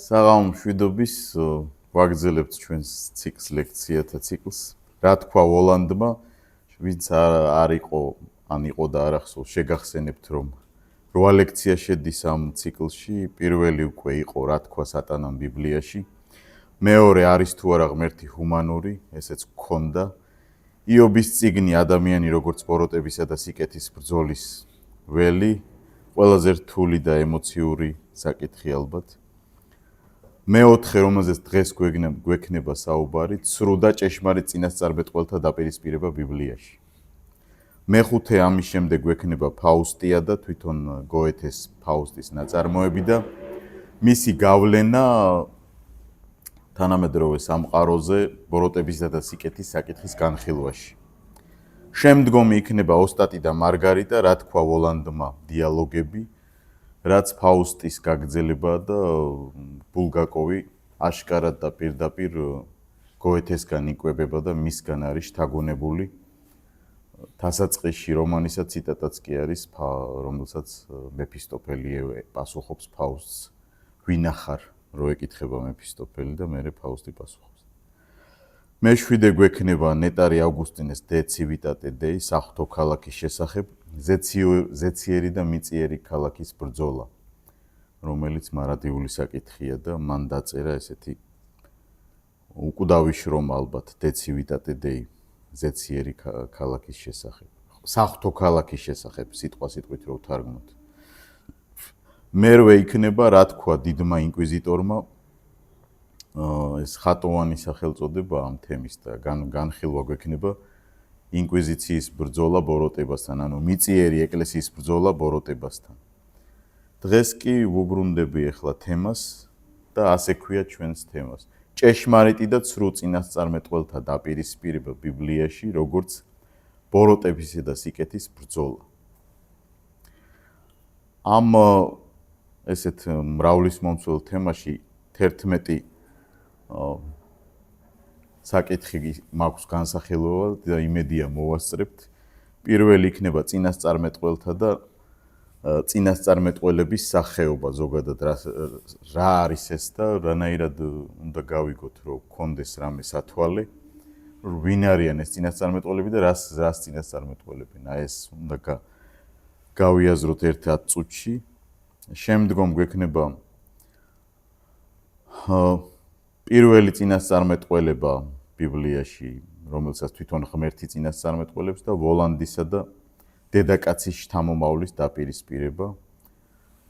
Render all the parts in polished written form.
საღამო მშვიდობის ვაგრძელებთ ჩვენს ციკლს ლექციათა ციკლს. რა თქვა ოლანდმა, ვინც არ იყო, ან იყო და არ ახსოვს, შეგახსენებთ რომ 8 ლექცია შედის ამ ციკლში. პირველი უკვე იყო რა თქვა სატანამ ბიბლიაში. მეორე არის თუ არა ღმერთი ჰუმანური, ესეც გქონდა. იობის წიგნი ადამიანი როგორც ბოროტებისა და სიკეთის ბრძოლის ველი, ყველაზე რთული და ემოციური საკითხი ალბათ. მეოთხე, რომელზეც დღეს გვექნება საუბარი, ცრუ და ჭეშმარიტ წინასწარმეტყველთა დაპირისპირება ბიბლიაში. მეხუთე, ამის შემდეგ გვექნება ფაუსტია და თვითონ გოეთეს ფაუსტის ნაწარმოები და მისი გავლენა თანამედროვე სამყაროზე ბოროტებისა და სიკეთის საკითხის განხილვაში. შემდგომი იქნება ოსტატი და მარგარიტა, რა თქვა ოლანდმა დიალოგები, რაც ფაუსტის გაგრძელება და ბულგაკოვი აშკარად და პირდაპირ გოეთესგან იკვებება და მისგან არის შთაგონებული. დასაწყისში რომანისა ციტატაც კი არის, რომელსაც მეფისტოფელი პასუხობს ფაუსტს. ვინახარ, რო ეკითხება მეფისტოფელი და მერე ფაუსტი პასუხობს. მეშვიდე გვექნება ნეტარი ავგუსტინეს De Civitate Dei, საღვთო ქალაქის შესახებ, ზეციერი და მიწიერი ქალაქის ბრძოლა, რომელიც მარადიული საკითხია და მან დაწერა ესეთი უკვდავი შრომა ალბათ De Civitate Dei, ზეციერი ქალაქის შესახებ. საღვთო ქალაქის შესახებ, სიტყვით რო ვთარგმნოთ. მერვე იქნება რა თქვა დიდმა ინკვიზიტორმა, ეს ხატოვანი სახელწოდება ამ თემის და განხილვა გვექნება ინკვიზიციის ბრძოლა ბოროტებასთან, ანუ მიწიერი ეკლესიის ბრძოლა ბოროტებასთან. დღეს კი ვუბრუნდები ახლა თემას და ასე ქვია ჩვენს თემას. ჭეშმარიტი და ცრუ წინასწარმეტყველთა დაპირისპირება ბიბლიაში, როგორც ბოროტებისა და სიკეთის ბრძოლა. ამ ესეთ მრავლისმომცველ თემაში 11 საკითხი მაქვს განსახილველი და იმედია მოვასწრებთ. პირველი იქნება წინასწარმეტყველთა და წინასწარმეტყველების სახეობა ზოგადად რა არის ეს და რანაირად უნდა გავიგოთ, რომ გქონდეს რამე სათვალე, ვინ არიან ეს წინასწარმეტყველები და რას წინასწარმეტყველებენ. ეს უნდა გავიაზროთ ერთ-ერთ წუთში. შემდგომ გვექნება პირველი წინასწარმეტყველება ბიბლიაში, რომელსაც თვითონ ღმერთი წინასწარმეტყველებს და ვოლანდისა და დედაკაცის შთამომავლის დაპირისპირება,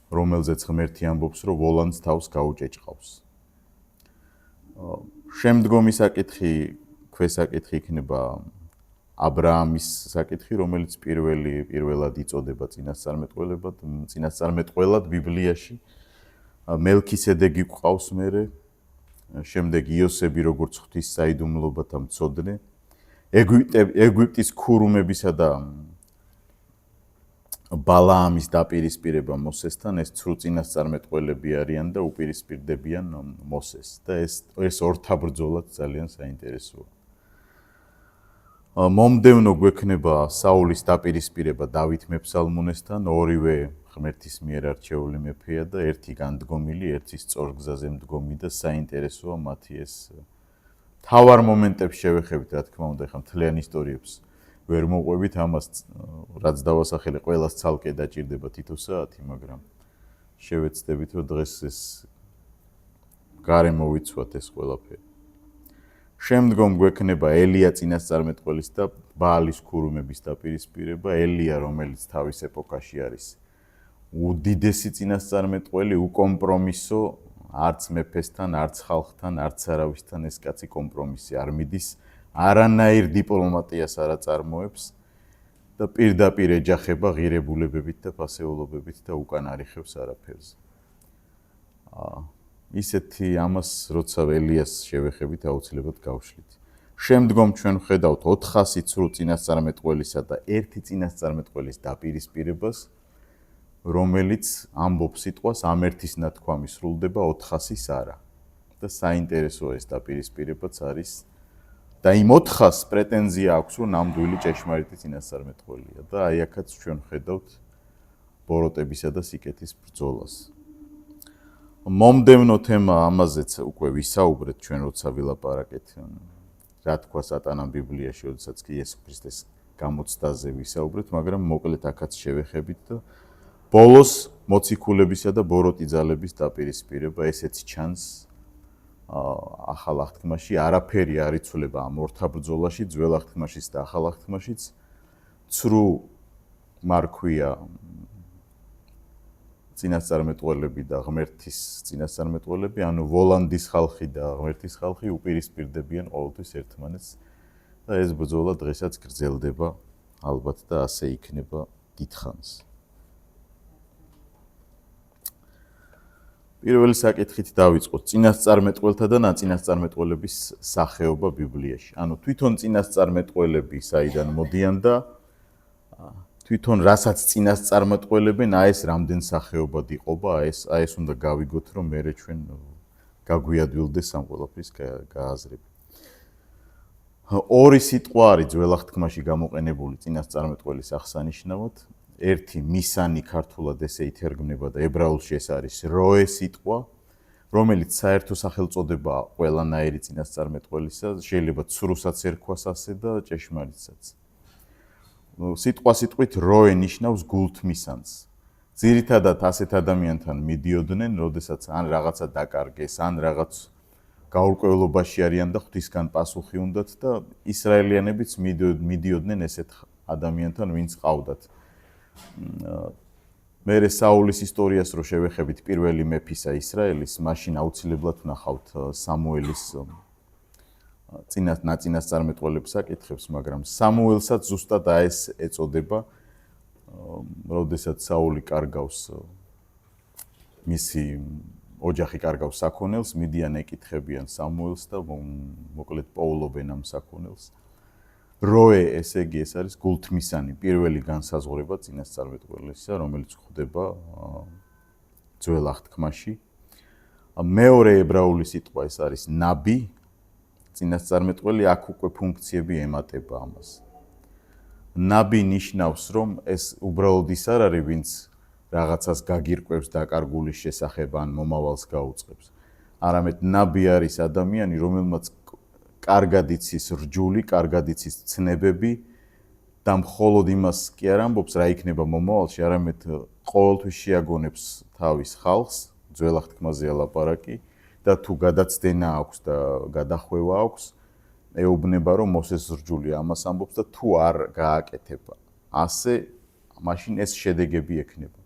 რომელზეც ღმერთი ამბობს, რომ ვოლანდს თავს გაუჭეჭყავს. შემდგომი საკითხი, ქვესაკითხი იქნება აბრაამის საკითხი, რომელიც პირველად იწოდება წინასწარმეტყველად ბიბლიაში. მელქისედეკი გვყავს მერე, შემდეგ იოსები როგორც ღვთის საიდუმლოებათა მცოდნე, ეგვიპტის ქურუმებისა და ბალაამის დაპირისპირება მოსესთან, ეს ცრუ წინასწარმეტყველები არიან და უპირისპირდებიან მოსეს და ეს ორთა ბრძოლაც ძალიან საინტერესოა. მომდევნო გვექნება საულის დაპირისპირება დავით მეფსალმუნესთან, ორივე ღმერთის მიერ არჩეული მეფეა და ერთი განდგომილი, ერთი სწორ გზაზე მდგომი და საინტერესოა მათი ეს თავარ მომენტებს შევეხებით, რა თქმა უნდა, ხა მთლიან ისტორიებს ვერ მოყვებით, ამას რაც დავასახელე, ყველას ცალკე დაჭირდება თითო საათი, მაგრამ შევეცდებით, რომ დღეს ეს გარემო ვიცვათ ეს ყველაფერი. შემდგომ გვექნება ელია წინასწარმეტყველის და ბაალის ქურუმების დაპირისპირება. ელია, რომელიც თავის ეპოქაში არის უდიდესი წინასწარმეტყველი, უკომპრომისო, არც მეფესთან, არც ხალხთან, არც არავისთან ეს კაცი კომპრომისი არ მიდის, არანაირ დიპლომატიას არ აწარმოებს და პირდაპირ ეჯახება ღირებულებებით და ფასეულობებით და უკან არ იხევს არაფერზე. ისეთი ამას როცა ელიას შევეხებით აუცილებლად გავშლით. შემდგომ ჩვენ ვხედავთ 400 ცრუ წინასწარმეტყველისა და ერთი წინასწარმეტყველის დაპირისპირებას, რომელიც ამბობს სიტყვას ამ ერთის ნათქვამი სრულდება 400-ის არა. და საინტერესოა ეს დაპირისპირებაც არის და იმ 400 პრეტენზია აქვს, რომ ნამდვილი ჭეშმარიტი წინასწარმეტყველია და აი აქაც ჩვენ ვხედავთ ბოროტებისა და სიკეთის ბრძოლას. მომდევნო თემა ამაზეც უკვე ვისაუბრეთ ჩვენ როცა ვილაპარაკეთ რა თქვა სატანამ ბიბლიაში, როდესაც კი იესო ქრისტეს გამოცდაზე ვისაუბრეთ, მაგრამ მოკლედ აქაც შევეხებით და ბოლოს მოციქულებისა და ბოროტი ძალების დაპირისპირება ესეც ჩანს ახალ აღთქმაში, არაფერი არ იცვლება ამ ორთა ბრძოლაში, ძველ აღთქმაშიც და ახალ აღთქმაშიც. ცრუ მარქვია წინასწარმეტყველები და ღმერთის წინასწარმეტყველები, ანუ ვოლანდის ხალხი და ღმერთის ხალხი უპირისპირდებიან ყოველთვის ერთმანეთს და ეს ბრძოლა დღესაც გრძელდება ალბათ და ასე იქნება დიდხანს. პირველი საკითხით დავიწყოთ წინასწარმეტყველთა და ნაწინასწარმეტყველების სახეობა ბიბლიაში. ანუ თვითონ წინასწარმეტყველები საიდან მოდიან და თვითონ რასაც წინასწარმეტყველებენ, ეს რამდენ სახეობად იყოფა, ეს უნდა გავიგოთ, რომ მერე ჩვენ გაგვიადdevilდეს ამ ყველაფრის გააზრება. ორი სიტყვა არის ძველ აღთქმაში გამოყენებული წინასწარმეტყველის აღსანიშნავად. ერთი მისანი ქართულად ესე ითარგმნება და ებრაულში ეს არის როე სიტყვა, რომელიც საერთო სახელწოდებაა ყველანაირი წინასწარმეტყველისა, შეიძლება ცრუსაც ერქვას ასე და ჭეშმარიტსაც. სიტყვა სიტყვით როე ნიშნავს გულთმისანს. ძირითადად ასეთ ადამიანთან მიდიოდნენ, როდესაც ან რაღაცა დაკარგეს, ან რაღაც გაურკვევლობაში არიან და ღვთისგან პასუხი უნდათ და ისრაელიანებიც მიდიოდნენ ესეთ ადამიანთან, ვინც ყავდათ. მერე საულის ისტორიას რო შევეხებით პირველი მეფისა ისრაელის, მაშინ აუცილებლად ვნახავთ სამუელის ნაწინასწარმეტყველებს აკითხებს, მაგრამ სამუელსაც ზუსტად ეს ეწოდება, როდესაც საული კარგავს მისი ოჯახი კარგავს საქონელს, მიდიან ეკითხებიან სამუელს და მოკლედ პოულობენ ამ საქონელს. როე, ესე იგი, ეს არის გულთმისანი, პირველი განსაზღვრება წინასწარმეტყველისა, რომელიც გვხვდება ძველ აღთქმაში. მეორე ებრაული სიტყვა ეს არის ნაბი, წინასწარმეტყველი, აქ უკვე ფუნქციები ემატება ამას. ნაბი ნიშნავს, რომ ეს უბრალოდ ის არ არის, ვინც რაღაცას გაგირკვევს დაკარგულის შესახებ ან მომავალს გაუწყებს. არამედ ნაბი არის ადამიანი, რომელმაც კარგად იცის რჯული, კარგად იცის ცნებები და მხოლოდ იმას კი არ ამბობს, რა იქნება მომავალში, არამედ ყოველთვის შეაგონებს თავის ხალხს, ძველ აღთქმაზე ლაპარაკი და თუ გადაცდენა აქვს და გადახვევა აქვს, ეუბნება, რომ მოსეს რჯული ამას ამბობს და თუ არ გააკეთება ასე, მაშინ ეს შედეგები ექნება.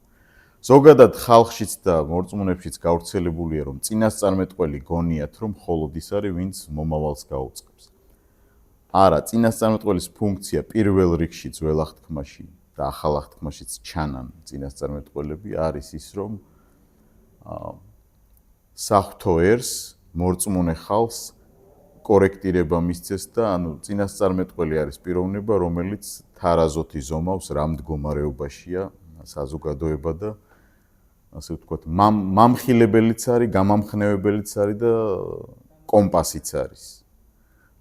ზოგადად ხალხშიც და მორწმუნეებშიც გავრცელებულია, რომ წინასწარმეტყველი გონიათ, რომ მხოლოდ ის არის, ვინც მომავალს გაუწყებს. არა, წინასწარმეტყველის ფუნქცია პირველ რიგში ძველ აღთქმაში და ახალ აღთქმაშიც ჩანან წინასწარმეტყველები, არის ის, რომ საღვთო ერს, მორწმუნე ხალხს კორექტირება მისცეს და ანუ წინასწარმეტყველი არის პიროვნება, რომელიც თარაზოთ იზომავს, რა მდგომარეობაშია საზოგადოება და ასე ვთქვათ, მამხილებელიც არის, გამამხნევებელიც არის და კომპასიც არის.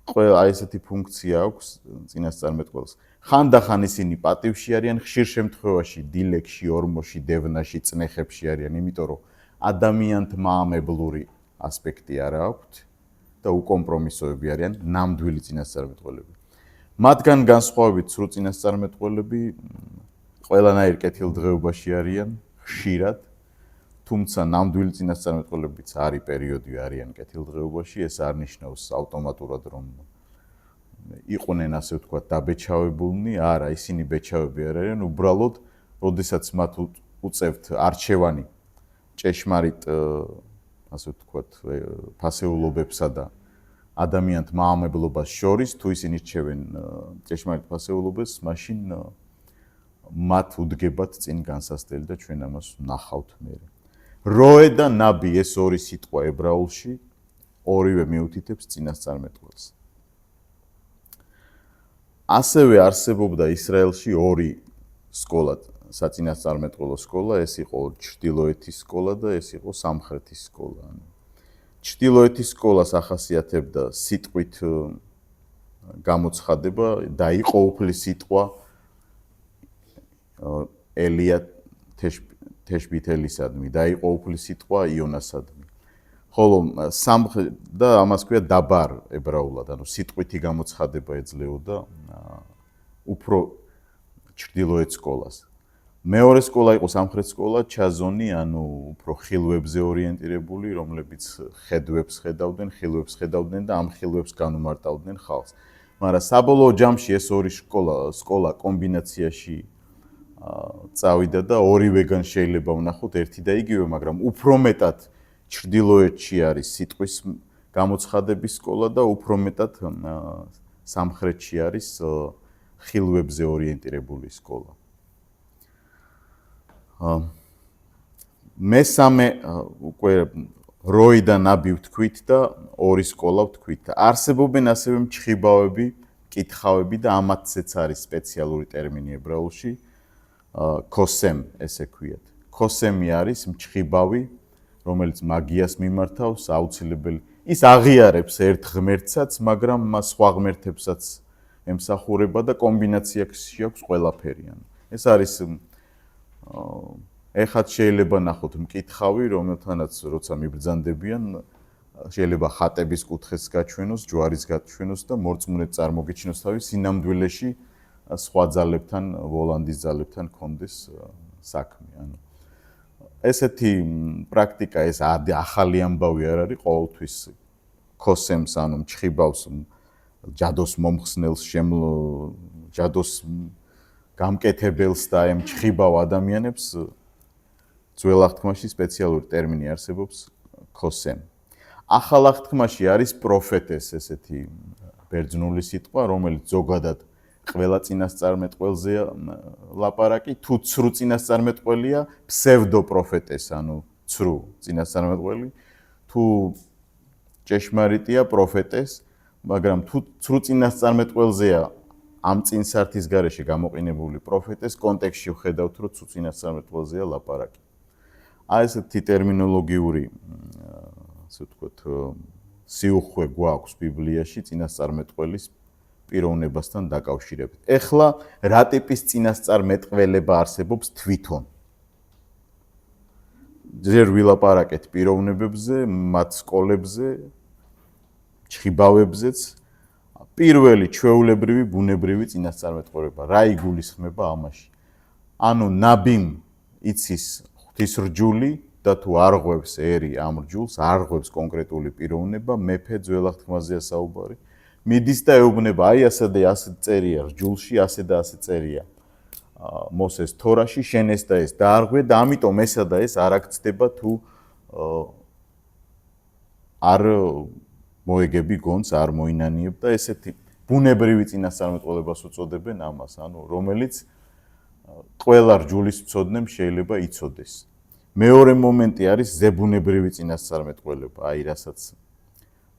ყველა ესეთი ფუნქცია აქვს წინასწარმეტყველს. ხანდახან ისინი პატივში არიან, ხშირ შემთხვევაში დილეგში, ორმოში, დევნაში, წნეხებში არიან, იმიტომ რომ ადამიანთმაამებლური ასპექტი არა აქვთ და უკომპრომისოები არიან ნამდვილი წინასწარმეტყველები. მათგან განსხვავებით სრულ წინასწარმეტყველები ყველანაირ კეთილდღეობაში არიან, ხშირად, თუმცა ნამდვილი წინასწარმეტყველებიც არის პერიოდი არიან კეთილდღეობაში, ეს არ ნიშნავს ავტომატურად, რომ იყვნენ ასე ვთქვათ დაბეჭავებულნი, არა, ისინი ბეჭავები არ არიან, უბრალოდ, როდესაც მათ უწევთ არჩევანი ჭეშმარიტ ასე ვთქვათ ფასეულობებსა და ადამიანთმაამებლობას შორის, თუ ისინი რჩევენ ჭეშმარიტ ფასეულობებს, მაშინ მათ უდგებათ წინ განსასწრელი და ჩვენ ამას ვნახავთ მერე. როე და ნაბი ეს ორი სიტყვა ებრაულში ორივე მიუთითებს წინასწარმეტყველს. ასევე არსებობდა ისრაელში ორი სკოლა, საწინასწარმეტყველო სკოლა, ეს იყო ჩრდილოეთის სკოლა და ეს იყო სამხრეთის სკოლა. ჩრდილოეთის სკოლას ახასიათებდა სიტყვით გამოცხადება და იყო უფლის სიტყვა ელია თეშბითელისადმი და იყო უფლის სიტყვა იონასადმი. ხოლო და ამას ქვია დაბარ ებრაულად, ანუ სიტყვითი გამოცხადება ეძლეოდა უფრო ჩრდილოეთ სკოლას. მეორე სკოლა იყო სამხრეთ სკოლა, ჩაზონი, ანუ უფრო ხილვებზე ორიენტირებული, რომლებიც ხედვებს ხედავდნენ და ამ ხილვებს განუმარტავდნენ ხალხს. მაგრამ საბოლოო ჯამში ეს ორი სკოლა კომბინაციაში წავიდა და ორივეგან შეიძლება ვნახოთ ერთი და იგივე, მაგრამ უფრო მეტად ჩრდილოეთში არის სიტყვის გამოცხადების სკოლა და უფრო მეტად სამხრეთში არის ხილვებზე ორიენტირებული სკოლა. მესამე უკვე როი და ნაბი ვთქვით და ორი სკოლა ვთქვით. არსებობენ ასევე მჩხიბავები, კითხავები და ამათზეც არის სპეციალური ტერმინი ებრაულში. ქოსემ ესე ქვიათ. ქოსემი არის მჩხიბავი, რომელიც მაგიას მიმართავს, აუცილებელი. ის აღიარებს ერთ ღმერთსაც, მაგრამ მას სხვა ღმერთებსაც ემსახურება და კომბინაციაში აქვს ყველაფერი. ეს არის ეხაც შეიძლება ნახოთ მკითხავი, რომელთანაც როცა მიბრძანდებიან, შეიძლება ხატების კუთხეს გაჩვენოს, ჯვარის გაჩვენოს და მორწმუნედ წარმოგიჩნოს თავი სინამდვილეში სხვა ძალებთან, ვოლანდის ძალებთან კონდეს საქმე. ანუ ესეთი პრაქტიკა ეს ახალი ამბავი არ არის, ყოველთვის ქოსემს, ანუ მჩხიბავს, ჯადოს მომხსნელს, ჯადოს გამკეთებელს და ამ მჩხიბავ ადამიანებს ძველ აღთქმაში სპეციალური ტერმინი არსებობს ქოსემ. ახალ აღთქმაში არის პროფეტეს ესეთი ბერძნული სიტყვა, რომელიც ზოგადად ყველა წინასწარმეტყველზეა ლაპარაკი, თუ ცრუ წინასწარმეტყველია, ფსევდოპროფეტეს, ანუ ცრუ წინასწარმეტყველი, თუ ჭეშმარიტია პროფეტეს, მაგრამ თუ ცრუ წინასწარმეტყველზეა ამ წინსართის გარეშე გამოყენებული პროფეტეს კონტექსტში ვხედავთ, რომ ცრუ წინასწარმეტყველზეა ლაპარაკი. აი ესეთი ტერმინოლოგიური, ასე ვთქვათ, სიუხვე გვაქვს ბიბლიაში წინასწარმეტყველის პიროვნებასთან დაკავშირებით. ეხლა რა ტიპის წინასწარმეტყველება არსებობს თვითონ? ჯერ ვილაპარაკეთ პიროვნებებზე, მათ სკოლებზე, ჩხიბავებზეც. პირველი ჩვეულებრივი ბუნებრივი წინასწარმეტყველება. რა იგულისხმება ამაში? ანუ ნაბიმ იცის ღვთისრჯული და თუ არღვევს ერი ამ რჯულს, არღვევს კონკრეტული პიროვნება, მეფე ძველ აღთქმაზეა საუბარი. მიდის და ეუბნება, აი ასე და ასე წერია რჯულში, ასე და ასე წერია მოსეს თორაში, შენ ეს და ეს დაარღვე და ამიტომ ესა და ეს არ აქცდება თუ არ მოეგები გონს, არ მოინანიებ და ესეთი ბუნებრივი წინასწარმეტყველებას უწოდებენ ამას, ანუ რომელიც ყველა რჯულის მცოდნემ შეიძლება იცოდეს. მეორე მომენტი არის ზებუნებრივი წინასწარმეტყველება, აი რასაც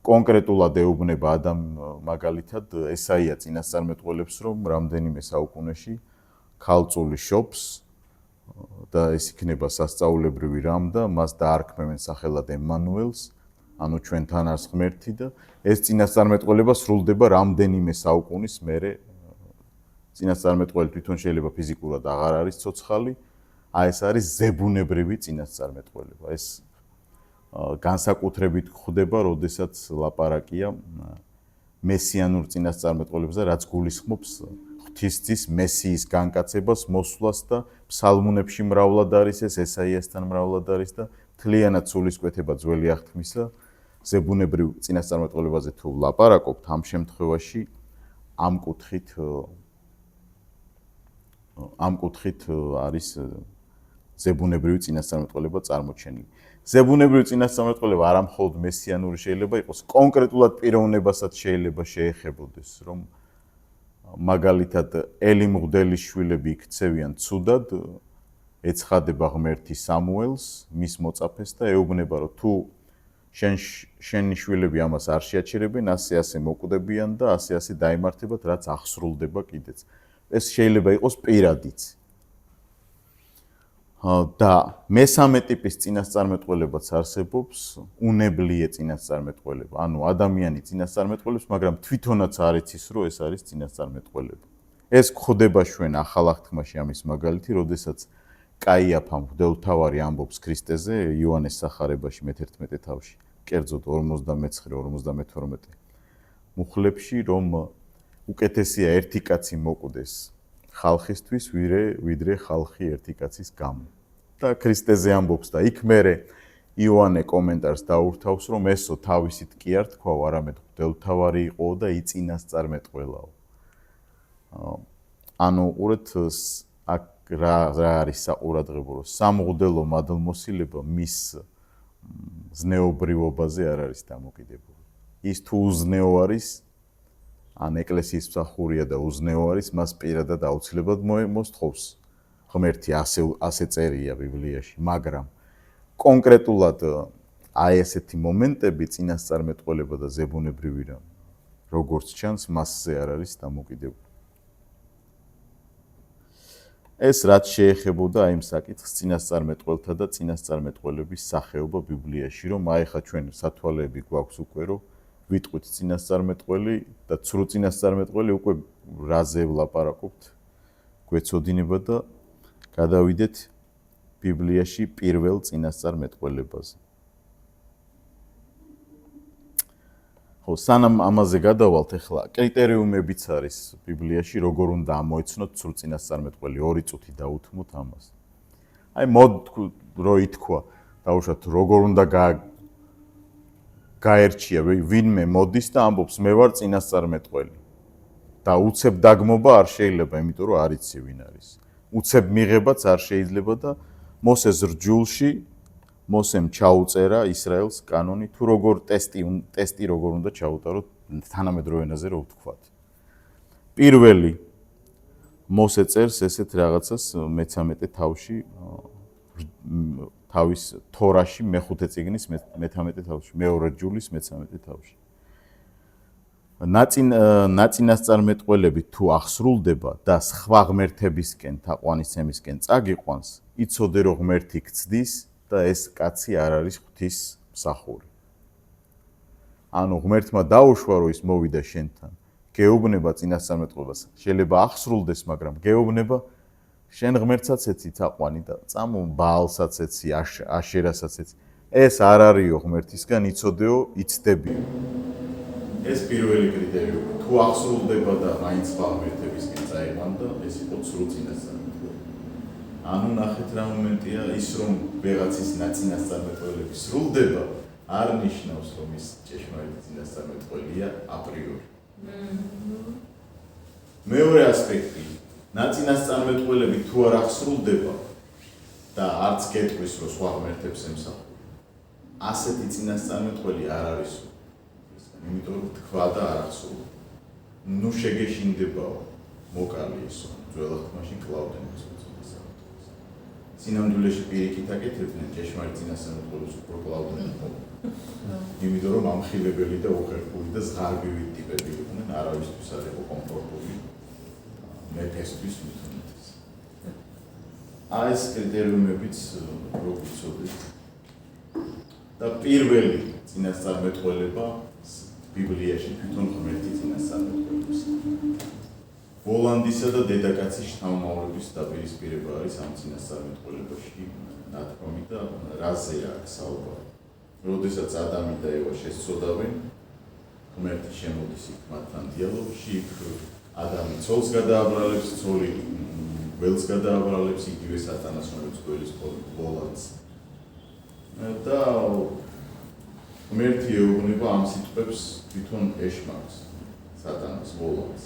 კონკრეტულად ეუბნება ადამ მაგალითად ესაია წინასწარმეტყველებს, რომ რამდენიმე საუკუნეში ქალწული შობს და ეს იქნება სასწაულებრივი რამ და მას დაარქმევენ სახელად ემანუელს, ანუ ჩვენთან არის ღმერთი და ეს წინასწარმეტყველება სრულდება რამდენიმე საუკუნის მერე. წინასწარმეტყველი თვითონ შეიძლება ფიზიკურად აღარ არის ცოცხალი, აი ეს არის ზებუნებრივი წინასწარმეტყველება. ეს განსაკუთრებით ხდება, როდესაც ლაპარაკია მესიანურ წინასწარმეტყველებზე, რაც გულისხმობს ღვთისძის მესიის განკაცებას, მოსვლას და ფსალმუნებში მრავლად არის ეს, ესაიასთან მრავლად არის და მთლიანად სულისკვეთება ძველი აღთქმისა. ზებუნებრივ წინასწარმეტყველებაზე თუ ლაპარაკობთ, ამ შემთხვევაში ამ კუთხით არის ზებუნებრივი წინასწარმეტყველება წარმოჩენილი. ზებუნებრივი წინასწარმეტყველება არა მხოლოდ მესიანური შეიძლება იყოს, კონკრეტულად პიროვნებასაც შეიძლება შეეხებოდეს, რომ მაგალითად ელი მღვდელის შვილები იქცევიან ცუდად, ეცხადება ღმერთი სამუელს, მის მოწაფეს და ეუბნება, რომ თუ შენი შვილები ამას არ შეაჩერებენ, ასე მოკვდებიან და ასე დაიმართებათ, რაც აღსრულდება კიდეც. ეს შეიძლება იყოს პირადიც. და მესამე ტიპის წინასწარმეტყველებაც არსებობს, უნებლიე წინასწარმეტყველება. ანუ ადამიანი წინასწარმეტყველებს, მაგრამ თვითონაც არ იცის, რომ ეს არის წინასწარმეტყველება. ეს გვხვდება ჩვენ ახალ აღთქმაში ამის მაგალითი, როდესაც კაიაფამ მღვდელმთავარი ამბობს ქრისტეზე იოანეს სახარებაში მე-11 თავში, კერძოდ 59-52 მუხლებში, რომ უკეთესია ერთი კაცი მოკვდეს ხალხისთვის, ვიდრე ხალხი ერთი კაცის გამო. და ქრისტეზე ამბობს და იქ მერე იოანე კომენტარს დაურთავს, რომ ესო თავისით კი არ თქვა, არამედ მღვდელმთავარი იყო და იწინასწარმეტყველაო. ანუ უყურეთ აქ რა არის საყურადღებო, რომ სამღვდელო მადლმოსილება მის ზნეობრიობაზე არ არის დამოკიდებული. ის თუ უზნეო არის, ან ეკლესიის მსახურია და უზნეო არის, მას პირადად აუცილებლად მოსთხოვს ღმერთი, ასე წერია ბიბლიაში, მაგრამ კონკრეტულად აი ესეთი მომენტები წინასწარმეტყველება და ზებუნებრივი რამ როგორც ჩანს მასზე არ არის დამოკიდებული. ეს რაც შეეხებოდა აი იმ საკითხს წინასწარმეტყველთა და წინასწარმეტყველების სახეობა ბიბლიაში, რომ აი ხა ჩვენ სათვალეები გვაქვს უკვე, რომ ვიტყვით წინასწარმეტყველი და ცრუ წინასწარმეტყველი უკვე რაზე ვლაპარაკობთ, გვეცოდინება და გადავიდეთ ბიბლიაში პირველ წინასწარმეტყველებაზე. ხო, სანამ ამაზე გადავალთ, ახლა კრიტერიუმებიც არის ბიბლიაში, როგორ უნდა ამოეცნოთ ცრუ წინასწარმეტყველი, 2 წუთი დაუთმოთ ამას. აი რო ითქვა, დაუშვათ, როგორ უნდა გაერჩია ვინმე მოდის და ამბობს, მე ვარ წინასწარმეტყველი. და უცებ დაგმობა არ შეიძლება, იმიტომ რომ არ იცი ვინ არის. უცებ მიღებაც არ შეიძლება და მოსეს რჯულში მოსემ ჩაუწერა ისრაელს კანონი, თუ როგორ ტესტი როგორ უნდა ჩაუტაროთ თანამედროვე ენაზე რო ვთქვათ. პირველი მოსე წერს ესეთ რაღაცას მე-13 თავში თავის თორაში მე-5 წიგნის მე-13 თავში, მეორე რჯულის მე-13 თავში. ნაწინასწარმეტყველები თუ აღსრულდება და სხვა ღმერთებისკენ თაყვანისცემისკენ წაგიყვანს, იცოდე რომ ღმერთი გცდის და ეს კაცი არ არის ღვთის მსახური. ანუ ღმერთმა დაუშვა რომ ის მოვიდა შენთან, გეუბნება წინასწარმეტყველებას, შეიძლება აღსრულდეს, მაგრამ გეუბნება შენ ღმერთსაც ეცი თაყვანი და წამო ბაალსაც ეცი, აშერასაც ეცი. ეს არ არისო ღმერთისგან იცოდეო, იცდებიო. ეს პირველი კრიტერიუმი. თუ აღსრულდება და მაინც სხვა ღმერთებისკენ წაიყვან და ეს იყო ცრუ წინასწარმეტყველი. ანუ ნახეთ რა მომენტია, ის რომ ვეღაცის ნაწინასწარმეტყველები სრულდება, არ ნიშნავს რომ ის ჭეშმარიტი წინასწარმეტყველია აპრიორი. მეორე ასპექტი, ნაწინასწარმეტყველები თუ არ აღსრულდება და არც გეტყვის რომ სხვა ღმერთებს ემსახურება, ასეთი წინასწარმეტყველი არ არის. იმიტომ რომ თქვა და არ აღსრულდა. ნუ შეგეშინდებაო, მოკალი ისო, ძველ ხმაში კლავდნენ ეს წინასწარმეტყველს. სინამდვილეში პირიქით აკეთებდნენ ჭეშმარიტ წინასწარმეტყველს უფრო კლავდნენ. იმიტომ რომ ამხილებელი და უხერხული და ზღარბივი ტიპები იყვნენ, არავისთვის არ იყო კომფორტული მეფესთვის მithundes. აი ეს კრიტერიუმებიც რო ვიცოდეთ. და პირველი წინასწარმეტყველება ბიბლიაში თვითონ ღმერთი წინასწარმეტყველებს. ვოლანდისა და დედაკაცის შთამომავლობის დაპირისპირება არის ამ წინასწარმეტყველებაში ნათქვამი და რაზე აქვს საუბარი. როდესაც ადამი და ევა შესწოდავენ, ღმერთი შემოდის იქ მათთან დიალოგში, იქ ადამი ცოლს გადააბრალებს, ცოლი გველს გადააბრალებს, იგივე სატანას რომელიც გველის ვოლანდს. და ღმერთი ეუბნება ამ სიტყვებს თვითონ ეშმაკს, სატანას ვოლანდს.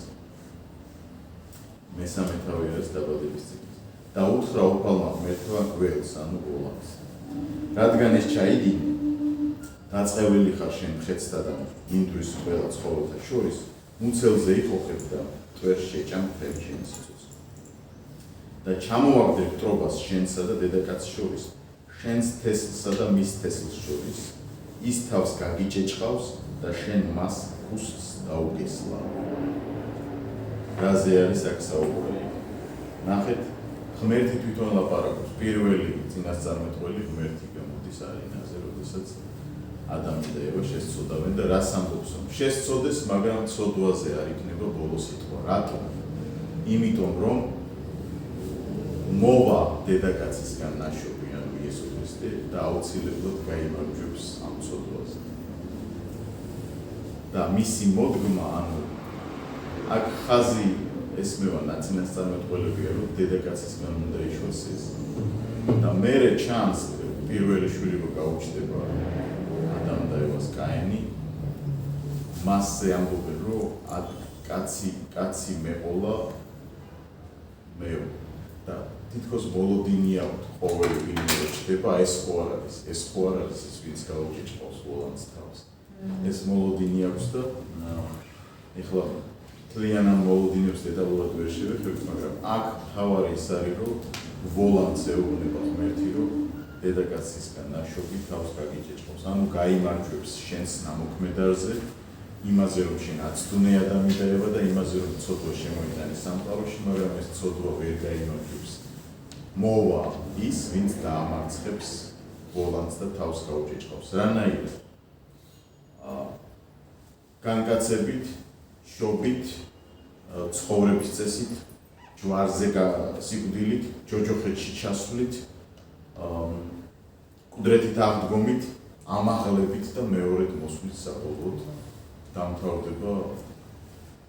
მესამე თავი არის დაბადების წიგნი. და უთხრა უფალმა ღმერთმა გველს, ანუ ვოლანდს. რადგან ეს ჩაიდინე, დაწყევილი ხარ შენ მხედსა და იმთვის ყველა ცხოველთა შორის, მუცელზე იხოხებ და ტვერს შეჭამ ხელი შენი სიცოცხლე. და ჩამოვაგდებ მტრობას შენსა და დედაკაცს შორის, შენს თესლსა და მის თესლს შორის. ის თავს გაგიჭეჭყავს და შენ მას ხუსს დაუგესლა. რაზე არის აქ საუბარი? ნახეთ, ღმერთი თვითონ ლაპარაკობს. პირველი წინასწარმეტყველი ღმერთი გამოდის არენაზე, როდესაც ადამი და ევა შესწოდავენ და რას ამბობს? შესწოდეს, მაგრამ ცოდვაზე არ იქნება ბოლო სიტყვა. რატომ? იმიტომ რომ მოვა დედაკაცისგან ნაშობი ანუ იესო ქრისტე და აუცილებლად გაიმარჯვებს ამ ცოდვაზე. და მისი მოდგმა ანუ აქ ხაზი ესმევა ნაცინასწარმეტყველებია რომ დედაკაცისგან უნდა იშვას ეს და მერე ჩანს პირველი შვილი რო გაუჩნდება ადამ და ევას კაინი მასზე ამბობენ რომ კაცი მეყოლა მე და თითქოს ბოლოდინია ყოველი ვინმე რო ჩდება ეს ხო არ არის ის ვინც გაუჭირავს ვოლანს თავს ეს მოლოდინი აქვს და ეხლა თლიანად მოლოდინებს დეტალურად ვერ შევეხებთ მაგრამ აქ თავარი ის არის რომ ვოლანს ეუბნება ღმერთი რომ დედაკაცისგან ნაშობი თავს გაგიჭირავს ანუ გაიმარჯვებს შენს ნამოქმედარზე იმაზე რომ შენ აცდუნე ადამი დაევა და იმაზე რომ ცოდვა შემოიტანე სამყაროში მაგრამ ეს ცოდვა ვერ გაიმარჯვებს მოვა ის ვინც დაამარცხებს ვოლანს და თავს გაუჭირავს რანაირად განკაცებით შობით ცხოვრების წესით ჯვარზე სიკვდილით ჯოჯოხეთში ჩასვლით კუდრეთით აღდგომით ამაღლებით და მეორედ მოსვლით საბოლოოდ დამთავრდება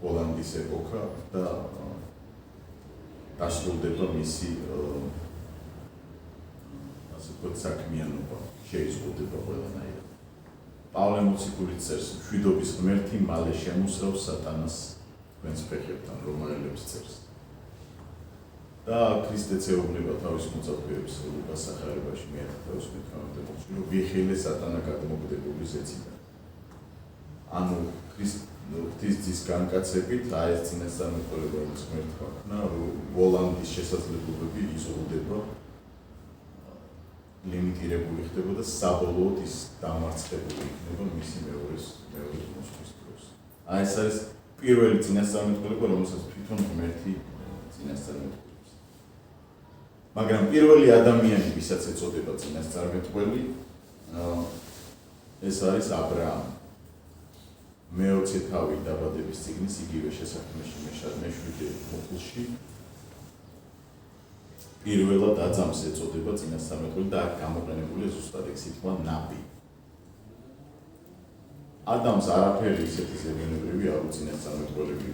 ჰოლანდის ეპოქა და დასრულდება მისი ასე ვთქვათ საქმიანობა შეიზღუდება ყველანაირად პავლე მოციქული წერს მშვიდობის ღმერთი მალე შემოსრავს სატანას თქვენს ფეხებთან რომაელებს წერს და ქრისტეც ეუბნება თავის მოწაფეებს ლუკას სახარებაში მე-19 მოხში რომ ვიხილე სატანა გადმოგდებული ზეციდან ანუ ღვთისძის განკაცებით აი ეს წინასწარმეტყველება რომელიც ღმერთმა ქნა რომ ვოლანდის შესაძლებლობები იზღუდება ლიმიტირებული ხდება და საბოლოოდ ის დამარცხებული იქნება მისი მეორე მოსვლის დროს. აი ეს არის პირველი წინასწარმეტყველება, რომელსაც თვითონ ღმერთი წინასწარმეტყველებს. მაგრამ პირველი ადამიანი, ვისაც ეწოდება წინასწარმეტყველი, ეს არის აბრაამი. მე-20 თავი დაბადების წიგნის იგივე შესაქმეში მე-7 მოხულში პირველად adzამს ეწოდება წინასწარმეტყველი და აქ გამოყენებულია ზუსტად ეგ სიტყვა ნაბი. ადამს არაფერი ისეთი ზებუნებრივი არ უწინასწარმეტყველები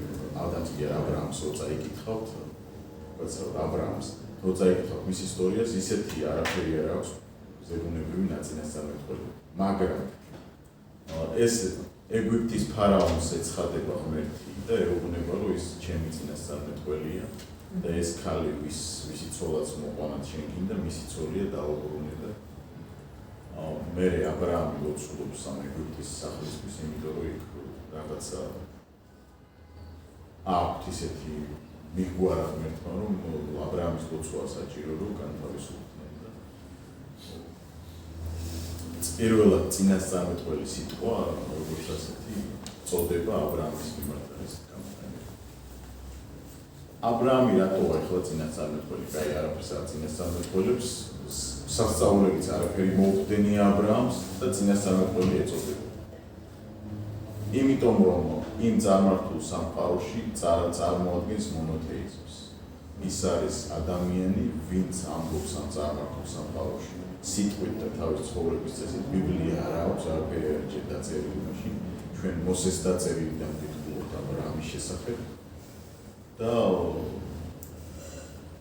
ადამს კი არა აბრაამს როცა იკითხავთ ვაცრავთ აბრაამს როცა იკითხავთ მის ისტორიას ისეთი არაფერი არ აქვს ზებუნებრივი ნაწინასწარმეტყველები მაგრამ ეს ეგვიპტის ფარაონს ეცხადება ღმერთი და ეუბნება რომ ის ჩემი წინასწარმეტყველია და ეს ქალი ვისი ცოლაც მოყვანად შენ გინდა მისი ცოლია დაუბრუნე და მერე აბრაამი ლოცულობს ამ ეგვიპტის სახლისთვის იმიტომ რომ იქ რაღაცა აქვთ ისეთი მიგვარა ღმერთმა რომ აბრაამის ლოცვა საჭირო რომ განთავისუფლდნენ და პირველად წინასწარმეტყველი სიტყვა როგორც ასეთი წოდება აბრაამის მიმართ არის აბრაამი რატოა ახლა წინასწარმეტყველი? კაი, არაფერს არ წინასწარმეტყველებს, სასწაულებიც არაფერი მოუხდენია აბრაამს და წინასწარმეტყველი ეწოდება. იმიტომ რომ იმ წარმართულ სამყაროში წარმოადგენს მონოთეიზმს. ის არის ადამიანი, ვინც ამბობს ამ წარმართულ სამყაროში სიტყვით და თავის ცხოვრების წესით ბიბლია არ აქვს, არაფერი არ ჭირდა დაწერილი მაშინ ჩვენ მოსეს დაწერილიდან ვიტყუოთ აბრაამის შესახებ. და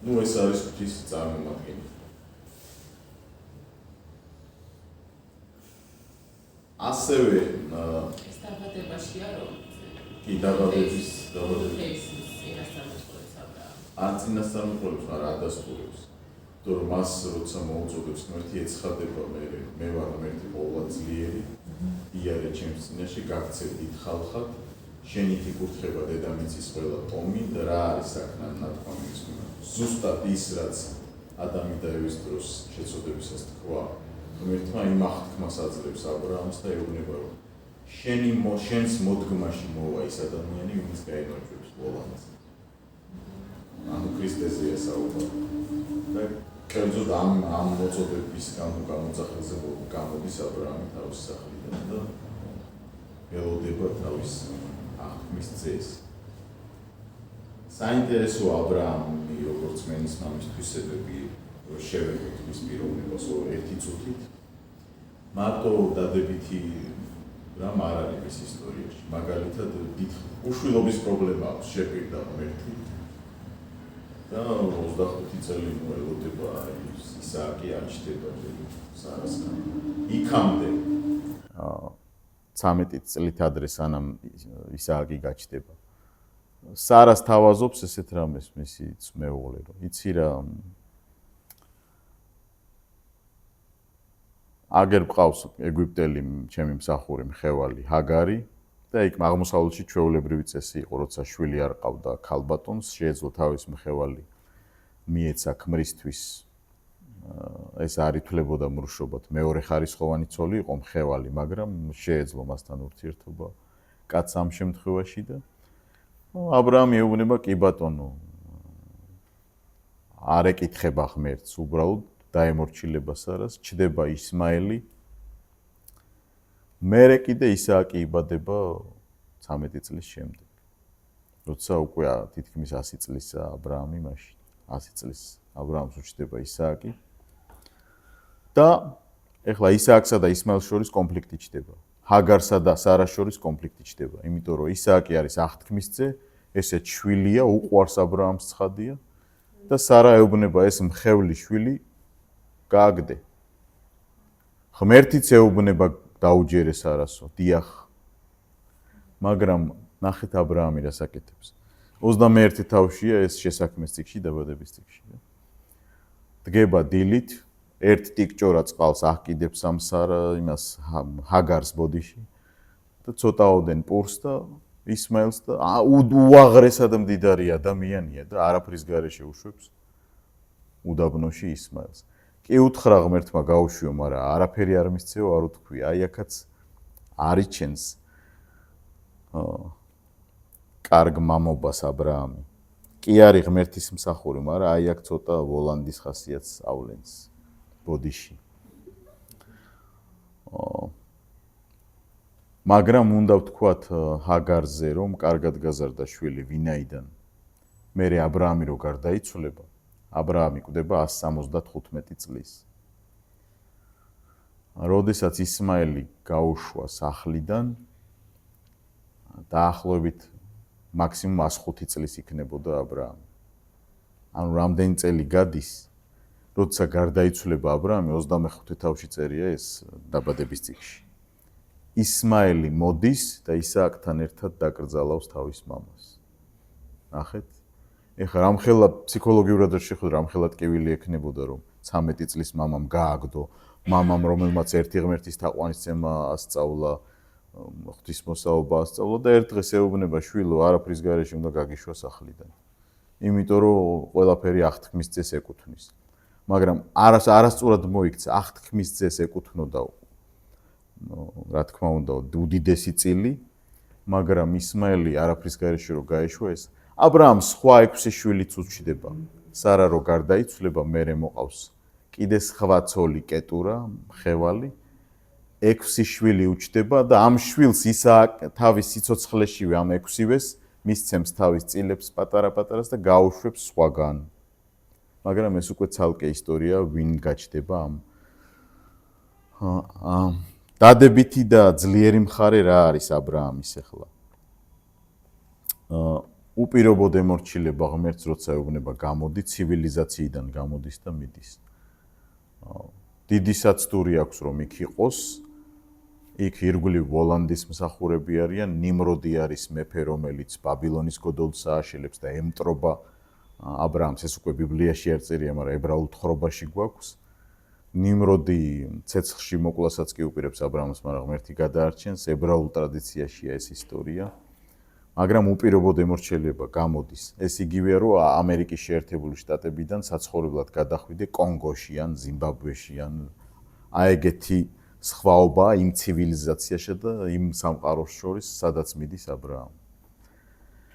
ნუ ეს არის ღვთის წარმომადგენელი. ასევე ეს დაბადებაშია რომ კი დაბადების არ წინასწარმეტყველებს არ ადასტურებს. იმიტომ რომ მას როცა მოუწოდებს ღმერთი ეცხადება მე ვარ ღმერთი ყოვლადწლიერი იარე ჩემს წინაშე გაქცევ დიდ ხალხად შენით იკურთხება დედამიწის ყველა ტომი და რა არის საქმე ნათქვამი ის ზუსტად ის რაც ადამი და ევის დროს შეწოდებისას თქვა ღმერთმა იმ აღთქმას აძლევს აბრაამს და ეუბნება რომ შენს მოდგმაში მოვა ის ადამიანი ვინც გაიმარჯვებს ვოლანს ანუ ქრისტეზეა საუბარი და კერძოდ ამ მოწოდების გამოძახილზე გამოდის აბრაამი თავის სახლიდან და ელოდება თავის აღთქმის წესს. საინტერესო აბრაამი როგორც მენის მამის თვისებები შევეღოთ მის პიროვნებას ერთი წუთით. მარტო დადებითი რამ არ არის ეს ისტორიაში. მაგალითად დიდ უშვილობის პრობლემა აქვს შეპირდა ღმერთი. და 25 წელი მოელოდება ისააკი აჩდება სარასთან. იქამდე 13 წლით ადრე სანამ ისააკი გაჩდება. სარას თავაზობს ესეთ რამეს მისი მეუღლე, რომ იცი რა აგერ მყავს ეგვიპტელი ჩემი მსახური მხევალი ჰაგარი და იქ აღმოსავლეთში ჩვეულებრივი წესი იყო, როცა შვილი არ ყავდა ქალბატონს, შეეძლო თავის მხევალი მიეცა ქმრისთვის ეს არ ითვლებოდა მრუშობად. მეორე ხარისხოვანი ცოლი იყო მხევალი, მაგრამ შეეძლო მასთან ურთიერთობა კაც ამ შემთხვევაში და აბრაამი ეუბნება კი ბატონო არ ეკითხება ღმერთს, უბრალოდ დაემორჩილება სარას, ჩდება ისმაელი. მერე კიდე ისააკი იბადება 13 წლის შემდეგ. როცა უკვე თითქმის 100 წლისაა აბრაამი მაშინ, 100 წლის აბრაამს უჩდება ისააკი. და ეხლა ისააკსა და ისმაელს შორის კონფლიქტი ჩდება. ჰაგარსა და სარას შორის კონფლიქტი ჩდება, იმიტომ რომ ისააკი არის აღთქმის ძე, ესეც შვილია, უყვარს აბრაამს ცხადია და სარა ეუბნება ეს მხევლი შვილი გააგდე. ღმერთიც ეუბნება დაუჯერე სარასო, დიახ. მაგრამ ნახეთ აბრაამი რას აკეთებს. 21 თავშია ეს შესაქმეს წიგში, დაბადების წიგში. დგება დილით, ერთ ტიკჭორა წყალს აჰკიდებს ამ სარა იმას ჰაგარს ბოდიში და ცოტაოდენ პურს და ისმაელს და უაღრესად მდიდარი ადამიანია და არაფრის გარეშე უშვებს უდაბნოში ისმაელს. კი უთხრა ღმერთმა გაუშვიო, მაგრამ არაფერი არ მისცეო, არ უთქვი, აი აქაც არიჩენს კარგ მამობას აბრაამი. კი არის ღმერთის მსახური, მაგრამ აი აქ ცოტა ვოლანდის ხასიათს ავლენს ბოდიში. მაგრამ უნდა ვთქვათ ჰაგარზე, რომ კარგად გაზარდა შვილი ვინაიდან მერე აბრაამი რო გარდაიცვლება, აბრაამი კვდება 175 წლის. როდესაც ისმაელი გაუშვა სახლიდან, დაახლოებით მაქსიმუმ 105 წლის იქნებოდა აბრაამი. ანუ რამდენი წელი გადის, როცა გარდაიცვლება აბრაამი, 25 თავში წერია ეს დაბადების წიგში. ისმაელი მოდის და ისააკთან ერთად დაკრძალავს თავის მამას. ნახეთ? ეხლა რამხელა ფსიქოლოგიურად არ შეხვდა, რამხელა ტკივილი ექნებოდა, რომ 13 წლის მამამ გააგდო, მამამ რომელმაც ერთი ღმერთის თაყვანისცემა ასწავლა, ღვთისმოსაობა ასწავლა და ერთ დღეს ეუბნება შვილო, არაფრის გარეშე უნდა გაგიშვა სახლიდან. იმიტომ რომ ყველაფერი აღთქმის ძეს ეკუთვნის. მაგრამ არასწორად მოიქცა, აღთქმის ძეს ეკუთვნოდა რა თქმა უნდა უდიდესი წილი, მაგრამ ისმაელი არაფრის გარეშე რო გაეშვა ეს აბრაამს სხვა 6 შვილიც უჩდება. სარა რო გარდაიცვლება, მერე მოყავს კიდე სხვა ცოლი კეტურა, მხევალი. 6 შვილი უჩდება და ამ შვილს ისააკ თავის სიცოცხლეშივე ამ 6-ვეს მისცემს თავის წილებს პატარა-პატარას და გაუშვებს სხვაგან. მაგრამ ეს უკვე ცალკე ისტორია, ვინ გაჩდება ამ დადებითი და ძლიერი მხარე რა არის აბრაამის ახლა. უპირობოდ ემორჩილება ღმერთს, როცა ეუბნება გამოდი, ცივილიზაციიდან გამოდის და მიდის. დიდი საცდური აქვს რომ იქ იყოს. იქ ირგვლივ ვოლანდის მსახურები არიან, ნიმროდი არის მეფე, რომელიც ბაბილონის გოდოლს ააშელებს და ემტრობა აბრაამს, ეს უკვე ბიბლიაში არ წერია, მაგრამ ებრაულ თხრობაში გვაქვს. ნიმროდი ცეცხლში მოკლასაც კი უპირებს აბრაამს, მაგრამ ღმერთი გადაარჩენს, ებრაულ ტრადიციაშია ეს ისტორია. მაგრამ უპირობოდ ემორჩილება გამოდის. ეს იგივეა, რომ ამერიკის შეერთებული შტატებიდან საცხოვრებლად გადახვიდე კონგოში ან ზიმბაბვეში ან აეგეთი სხვაობა იმ ცივილიზაციაში და იმ სამყაროს შორის, სადაც მიდის აბრაამი.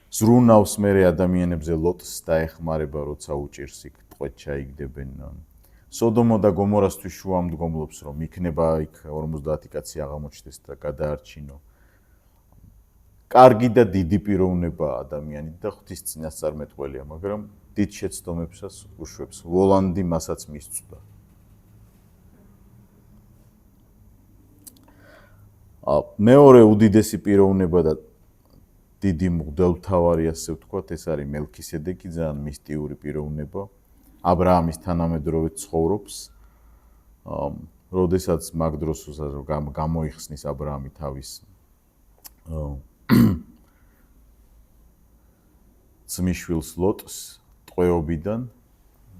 ზრუნავს მერე ადამიანებზე ლოტს დაეხმარება, როცა უჭირს იქ ტყვედ ჩაიგდებენ. სოდომა და გომორასთვის შუამდგომლობს, რომ იქნება იქ 50 კაცი აღმოჩნდეს და გადაარჩინო. კარგი და დიდი პიროვნებაა ადამიანი და ღვთის წინასწარმეტყველია, მაგრამ დიდ შეცდომებსაც უშვებს. ვოლანდი მასაც მისწვდა. მეორე უდიდესი პიროვნება და დიდი მღვდელმთავარი, ასე ვთქვათ, ეს არის მელქისედეკი, ძალიან მისტიური პიროვნება. აბრაამის თანამედროვე ცხოვრობს. როდესაც მაგ დროს გამოიხსნის აბრაამი თავის ძმისშვილს ლოტს ტყვეობიდან,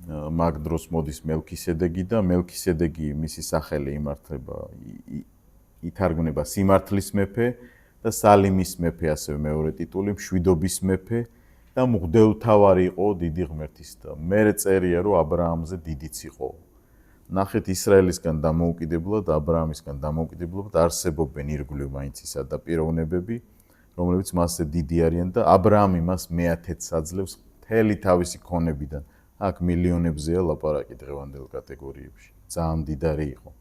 მაგ დროს მოდის მელქისედეკი და მელქისედეკი მისი სახელი ითარგმნება სიმართლის მეფე და სალიმის მეფე, ასევე მეორე ტიტული მშვიდობის მეფე და მღვდელმთავარი იყო დიდი ღმერთის და მერე წერია, რომ აბრაამზე დიდიც იყო. ნახეთ, ისრაელისგან დამოუკიდებლად, აბრაამისგან დამოუკიდებლად არსებობენ ირგვლივ მაინც ისა და პიროვნებები, რომლებიც მასზე დიდი არიან და აბრაამი მას მეათედს აძლევს მთელი თავისი ქონებიდან. აქ მილიონებზეა ლაპარაკი დღევანდელ კატეგორიებში. ძალიან მდიდარი იყო.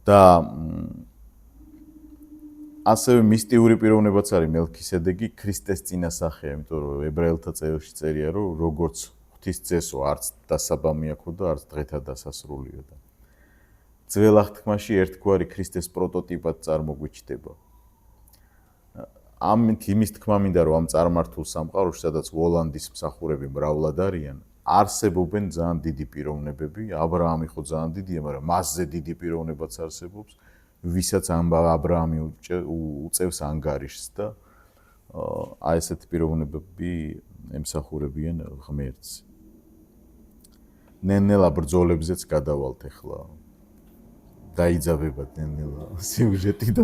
და ასევე მისტიური პიროვნებაც არის მელქისედეკი, ქრისტეს წინასახეა, იმიტომ რომ ებრაელთა წერილში წერია, რომ როგორც ღვთის წესო არც დასაბამი აქვს და არც დღეთა დასასრულია და ძველ აღთქმაში ერთგვარი ქრისტეს პროტოტიპად წარმოგვიჩნდება. ამით იმის თქმა მინდა, რომ ამ წარმართულ სამყაროში, სადაც ვოლანდის მსახურები მრავლად არიან, არსებობენ ძალიან დიდი პიროვნებები. აბრაამი ხო ძალიან დიდია, მაგრამ მასზე დიდი პიროვნებაც არსებობს, ვისაც აბრაამი უწევს ანგარიშს და აი ესეთი პიროვნებები ემსახურებიან ღმერთს. ნელ-ნელა ბრძოლებზეც გადავალთ ახლა. დაიძაბებათ ნელ-ნელა სიუჟეტი და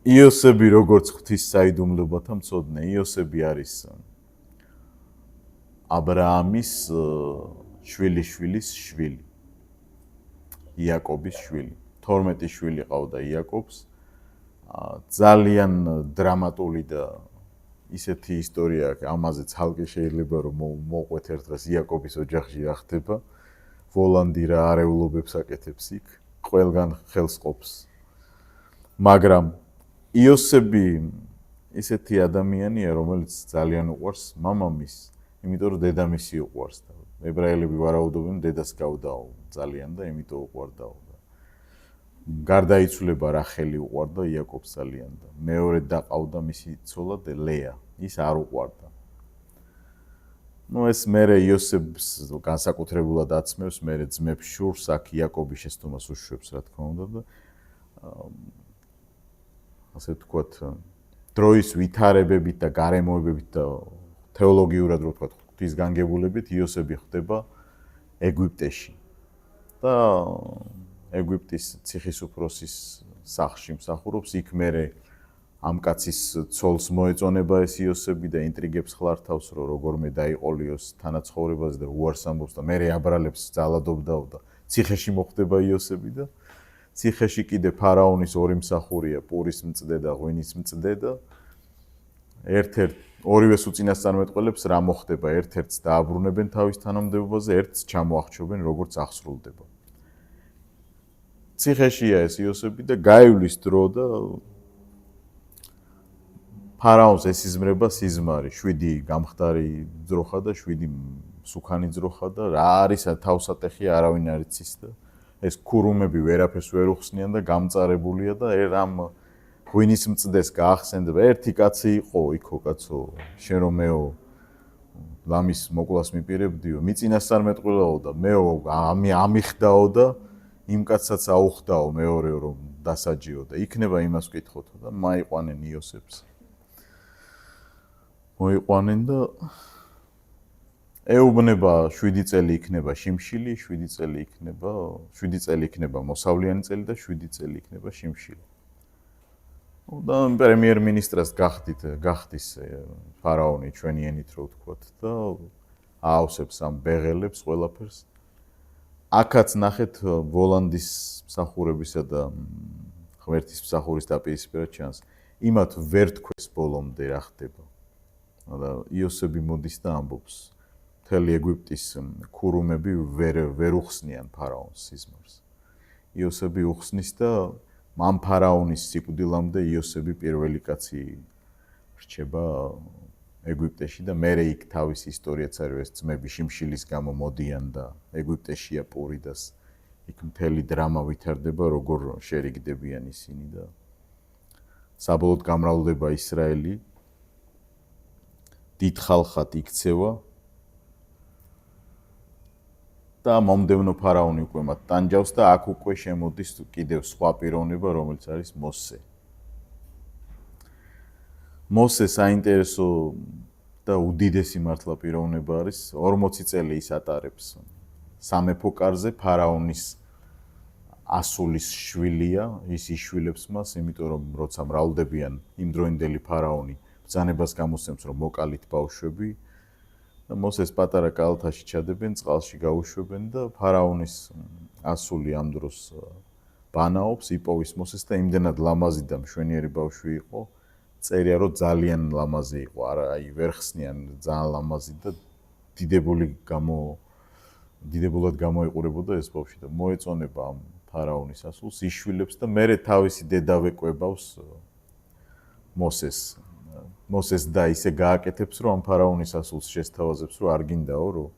იოსები როგორც ღვთის საიდუმლოებათა მცოდნე, იოსები არის აბრაამის შვილიშვილის შვილი. იაკობის შვილი. 12 შვილი ყავდა იაკობს. ძალიან დრამატული და ისეთი ისტორია აქვს, ამაზე ცალკე შეიძლება რომ მოყვეთ ერთ დღეს იაკობის ოჯახში რა ხდება. ვოლანდი რა არეულობებს აკეთებს იქ, ყველგან ხელს ყოფს. მაგრამ იოსები ისეთი ადამიანია, რომელიც ძალიან უყვარს მამამისს, იმიტომ რომ დედამისი უყვარს და ებრაელები ვარაუდობენ დედას გავდაო ძალიან და იმიტომ უყვარდაო. გარდაიცვლება რახელი უყვარდა იაკობს ძალიან და მეორე დაყავდა მისი ცოლად ლეა, ის არ უყვარდა. ეს მერე იოსებს განსაკუთრებულად აცმევს, მერე ძმებს შურს, აქ იაკობის შეცდომას უშვებს, რა თქმა უნდა და ასე ვთქვათ, დროის ვითარებებით და გარემოებებით და თეოლოგიურად რო ვთქვათ, ღვთის განგებულებით იოსები ხდება ეგვიპტეში. და ეგვიპტის ციხის უფროსის სახლში მსახურობს, იქ მერე ამ კაცის ცოლს მოეწონება ეს იოსები და ინტრიგებს ხლართავს, რომ როგორმე დაიყოლიოს თანაცხოვრებაზე და უარს ამბობს და მერე აბრალებს ძალადობდაო და ციხეში მოხვდება იოსები და ციხეში კიდე ფარაონის ორი მსახურია, პურის მწდე და ღვინის მწდე და ერთ-ერთ ორივეს უწინასწარმეტყველებს რა მოხდება, ერთ-ერთს დააბრუნებენ თავის თანამდებობაზე, ერთს ჩამოახჩობენ როგორც აღსრულდება. ციხეშია ეს იოსები და გაივლის დრო და ფარაონს ესიზმრება სიზმარი, 7 გამხდარი ძროხა და 7 სუქანი ძროხა და რა არის თავსატეხი არავინ არ იცის და ეს ქურუმები ვერაფერს ვერ უხსნიან და გამწარებულია და ამ ღვინის მწდეს გაახსენდება. ერთი კაცი იყო იქო კაცო, შენ რომ მეო ლამის მოკლას მიპირებდიო, მიწინასწარმეტყველაო და მეო ამიხდაო და იმ კაცსაც აუხდაო მეორე რომ დასაჯიო და იქნება იმას ვკითხოთო და მაიყვანენ იოსებს. მოიყვანენ და ეუბნება 7 წელი იქნება შიმშილი, 7 წელი იქნება მოსავლიანი წელი და 7 წელი იქნება შიმშილი. და პრემიერ-მინისტრას გახდის ფარაონი ჩვენიანით რო ვთქვათ და აავსებს ამ ბეღელებს ყველაფერს. აქაც ნახეთ ვოლანდის მსახურებისა და ღმერთის მსახურის დაპირისპირება ჩანს. იმათ ვერ თქვეს ბოლომდე რა ხდება. და იოსები მოდის და ამბობს. მთელი ეგვიპტის ქურუმები ვერ უხსნიან ფარაონს სიზმარს. იოსები უხსნის და მან ფარაონის სიკვდილამდე იოსები პირველი კაცი რჩება ეგვიპტეში და მერე იქ თავის ისტორიაც არის ეს ძმები შიმშილის გამო მოდიან და ეგვიპტეშია პური და იქ მთელი დრამა ვითარდება როგორ შერიგდებიან ისინი და საბოლოოდ გამრავლდება ისრაელი დიდ ხალხად იქცევა და მომდევნო ფარაონი უკვე მათ ტანჯავს და აქ უკვე შემოდის კიდევ სხვა პიროვნება რომელიც არის მოსე. მოსე საინტერესო და უდიდესი მართლა პიროვნება არის 40 წელი ის ატარებს სამეფო კარზე ფარაონის ასულის შვილია ის იშვილებს მას იმიტომ რომ როცა მრავლდებიან იმ დროინდელი ფარაონი ბრძანებას გამოსცემს რომ მოკალით ბავშვები და მოსეს პატარა კალთაში ჩადებენ წყალში გაუშვებენ და ფარაონის ასული ამ დროს ბანაობს იპოვის მოსეს და იმდენად ლამაზი და მშვენიერი ბავშვი იყო წერია რომ ძალიან ლამაზი იყო არა აი ვერ ხსნიან ძალიან ლამაზი და დიდებულად გამოიყურებოდა ეს ბავშვი და მოეწონება ამ ფარაონის ასულს იშვილებს და მერე თავისი დედავე კვებავს მოსეს და ისე გააკეთებს რომ ამ ფარაონის ასულს შესთავაზებს რომ არ გინდაო რომ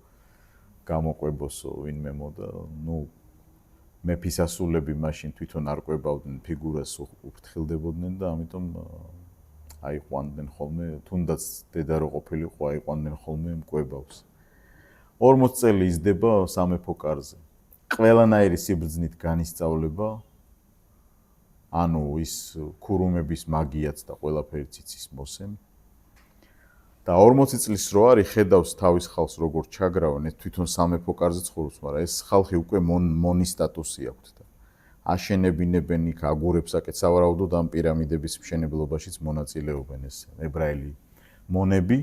გამოყვებოსო ვინმე მოდა ნუ მეფის ასულები მაშინ თვითონ არ ყვებავდნენ ფიგურას უფრთხილდებოდნენ და ამიტომ აიყვანდნენ ხოლმე თუნდაც დედა რო ყოფილიყო აიყვანდნენ ხოლმე მკვებავს 40 წელი იზრდება სამეფო კარზე ყველანაირი სიბრძნით განისწავლება ანუ ის ქურუმების მაგიაც და ყველაფერიც იცის მოსემ და 40 წლის რო არის ხედავს თავის ხალხს როგორ ჩაგრავენ ეს თვითონ სამეფო კარზე ცხოვრობს მაგრამ ეს ხალხი უკვე მონი სტატუსი აქვს და აშენებინებენ იქ აგურებს აკეთ სავარაუდოდ ამ პირამიდების მშენებლობაშიც მონაწილეობენ ეს ებრაელი მონები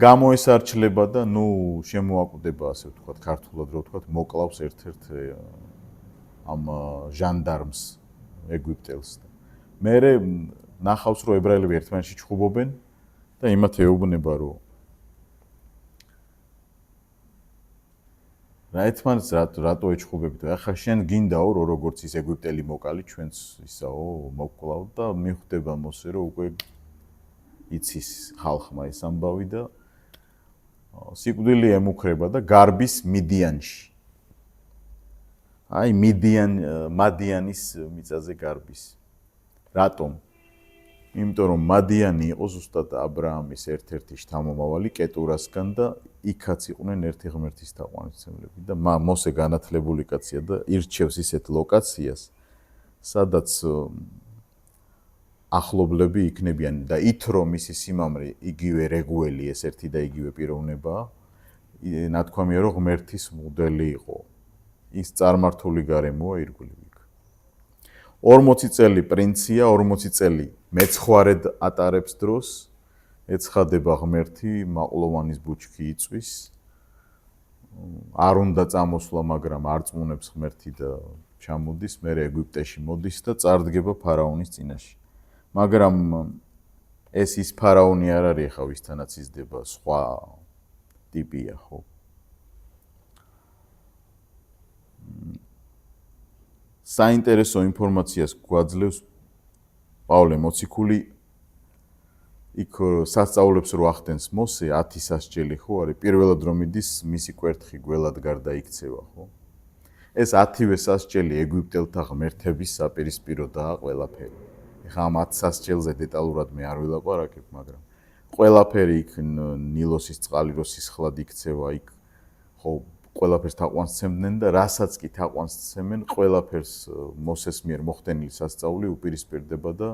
გამოესარჩლება და ნუ შემოაკვდება ასე ვთქვათ ქართულად რო ვთქვათ მოკლავს ერთ-ერთ ამ ჟანდარმს ეგვიპტელს და მერე ნახავს რომ ებრაელები ერთმანეთში ჩხუბობენ და იმათ ეუბნება რომ რა ერთმანეთს რატო ეჩხუბებით ახლა შენ გინდაო რომ როგორც ის ეგვიპტელი მოკალი ჩვენც ისაო მოკვლავ და მიხვდება მოსე რომ უკვე იცის ხალხმა ეს ამბავი და სიკვდილი ემუქრება და გარბის მიდიანში აი მადიანის მიწაზე გარბის რატომ იმიტომ რომ მადიანი იყო ზუსტად ა ブラ ამის ერთ-ერთი შთამომავალი კეტურასგან და იქაც იყვნენ ერთი ღმერთის თაყვანისმცემლები და მოსე განათლებული კაცია და ირჩევს ისეთ ლოკაციას სადაც ახლობლები იქნებიან და ითრო მისი სიმამრე იგივე რეგუელი ეს ერთი და იგივე პიროვნებაა ნათქვამია რომ ღმერთის მოდელი იყო ის წარმართული გარემოა ირგვლივ იქ 40 წელი პრინცია 40 წელი მეცხვარედ ატარებს დროს ეცხადება ღმერთი მაყლოვანის ბუჩქი იწვის არ უნდა წამოსვლა მაგრამ არ წმუნებს ღმერთი და ჩამოდის მერე ეგვიპტეში მოდის და წარდგება ფარაონის წინაშე მაგრამ ეს ის ფარაონი არ არის ხა ვისთანაც იზრდება სხვა ტიპია ხო საინტერესო ინფორმაციას გვაძლევს პავლე მოციქული იქ სასწაულებს რო ახდენს მოსე 10 სასჯელი ხო არის პირველად რომ მიდის მისი კვერთხი გველად გარდაიქცევა ხო ეს 10-ვე სასჯელი ეგვიპტელთა ღმერთების საპირისპიროდაა ყველაფერი ეხლა ამ 10 სასჯელზე დეტალურად მე არ ვილაპარაკებ მაგრამ ყველაფერი იქ ნილოსის წყალი რო სისხლად იქცევა იქ ხო ყველაფერს თაყვანსცემდნენ და რასაც კი თაყვანსცემენ ყველაფერს მოსეს მიერ მოხდენილი სასწაული უპირისპირდება და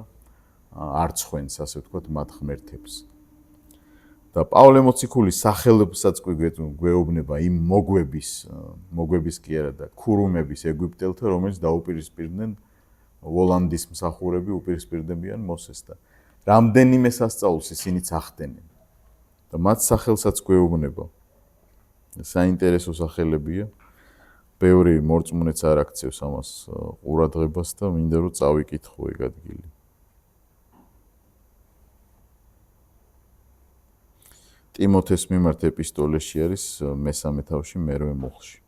არ ცხვენს ასე ვთქვათ მათ ღმერთებს და პავლე მოციქულის სახელებსაც გვეუბნება იმ მოგვების კი არა და ქურუმების ეგვიპტელთა რომელიც დაუპირისპირდნენ ვოლანდის მსახურები უპირისპირდებიან მოსეს და რამდენიმე სასწაულს ისინიც ახდენენ და მათ სახელსაც გვეუბნება საინტერესო სახელებია ბევრი მორწმუნეც არ აქცევს ამას ყურადღებას და მინდა რომ წავიკითხო ეგ ადგილი ტიმოთეს მიმართ ეპისტოლეში არის მესამე თავში მერვე მუხლში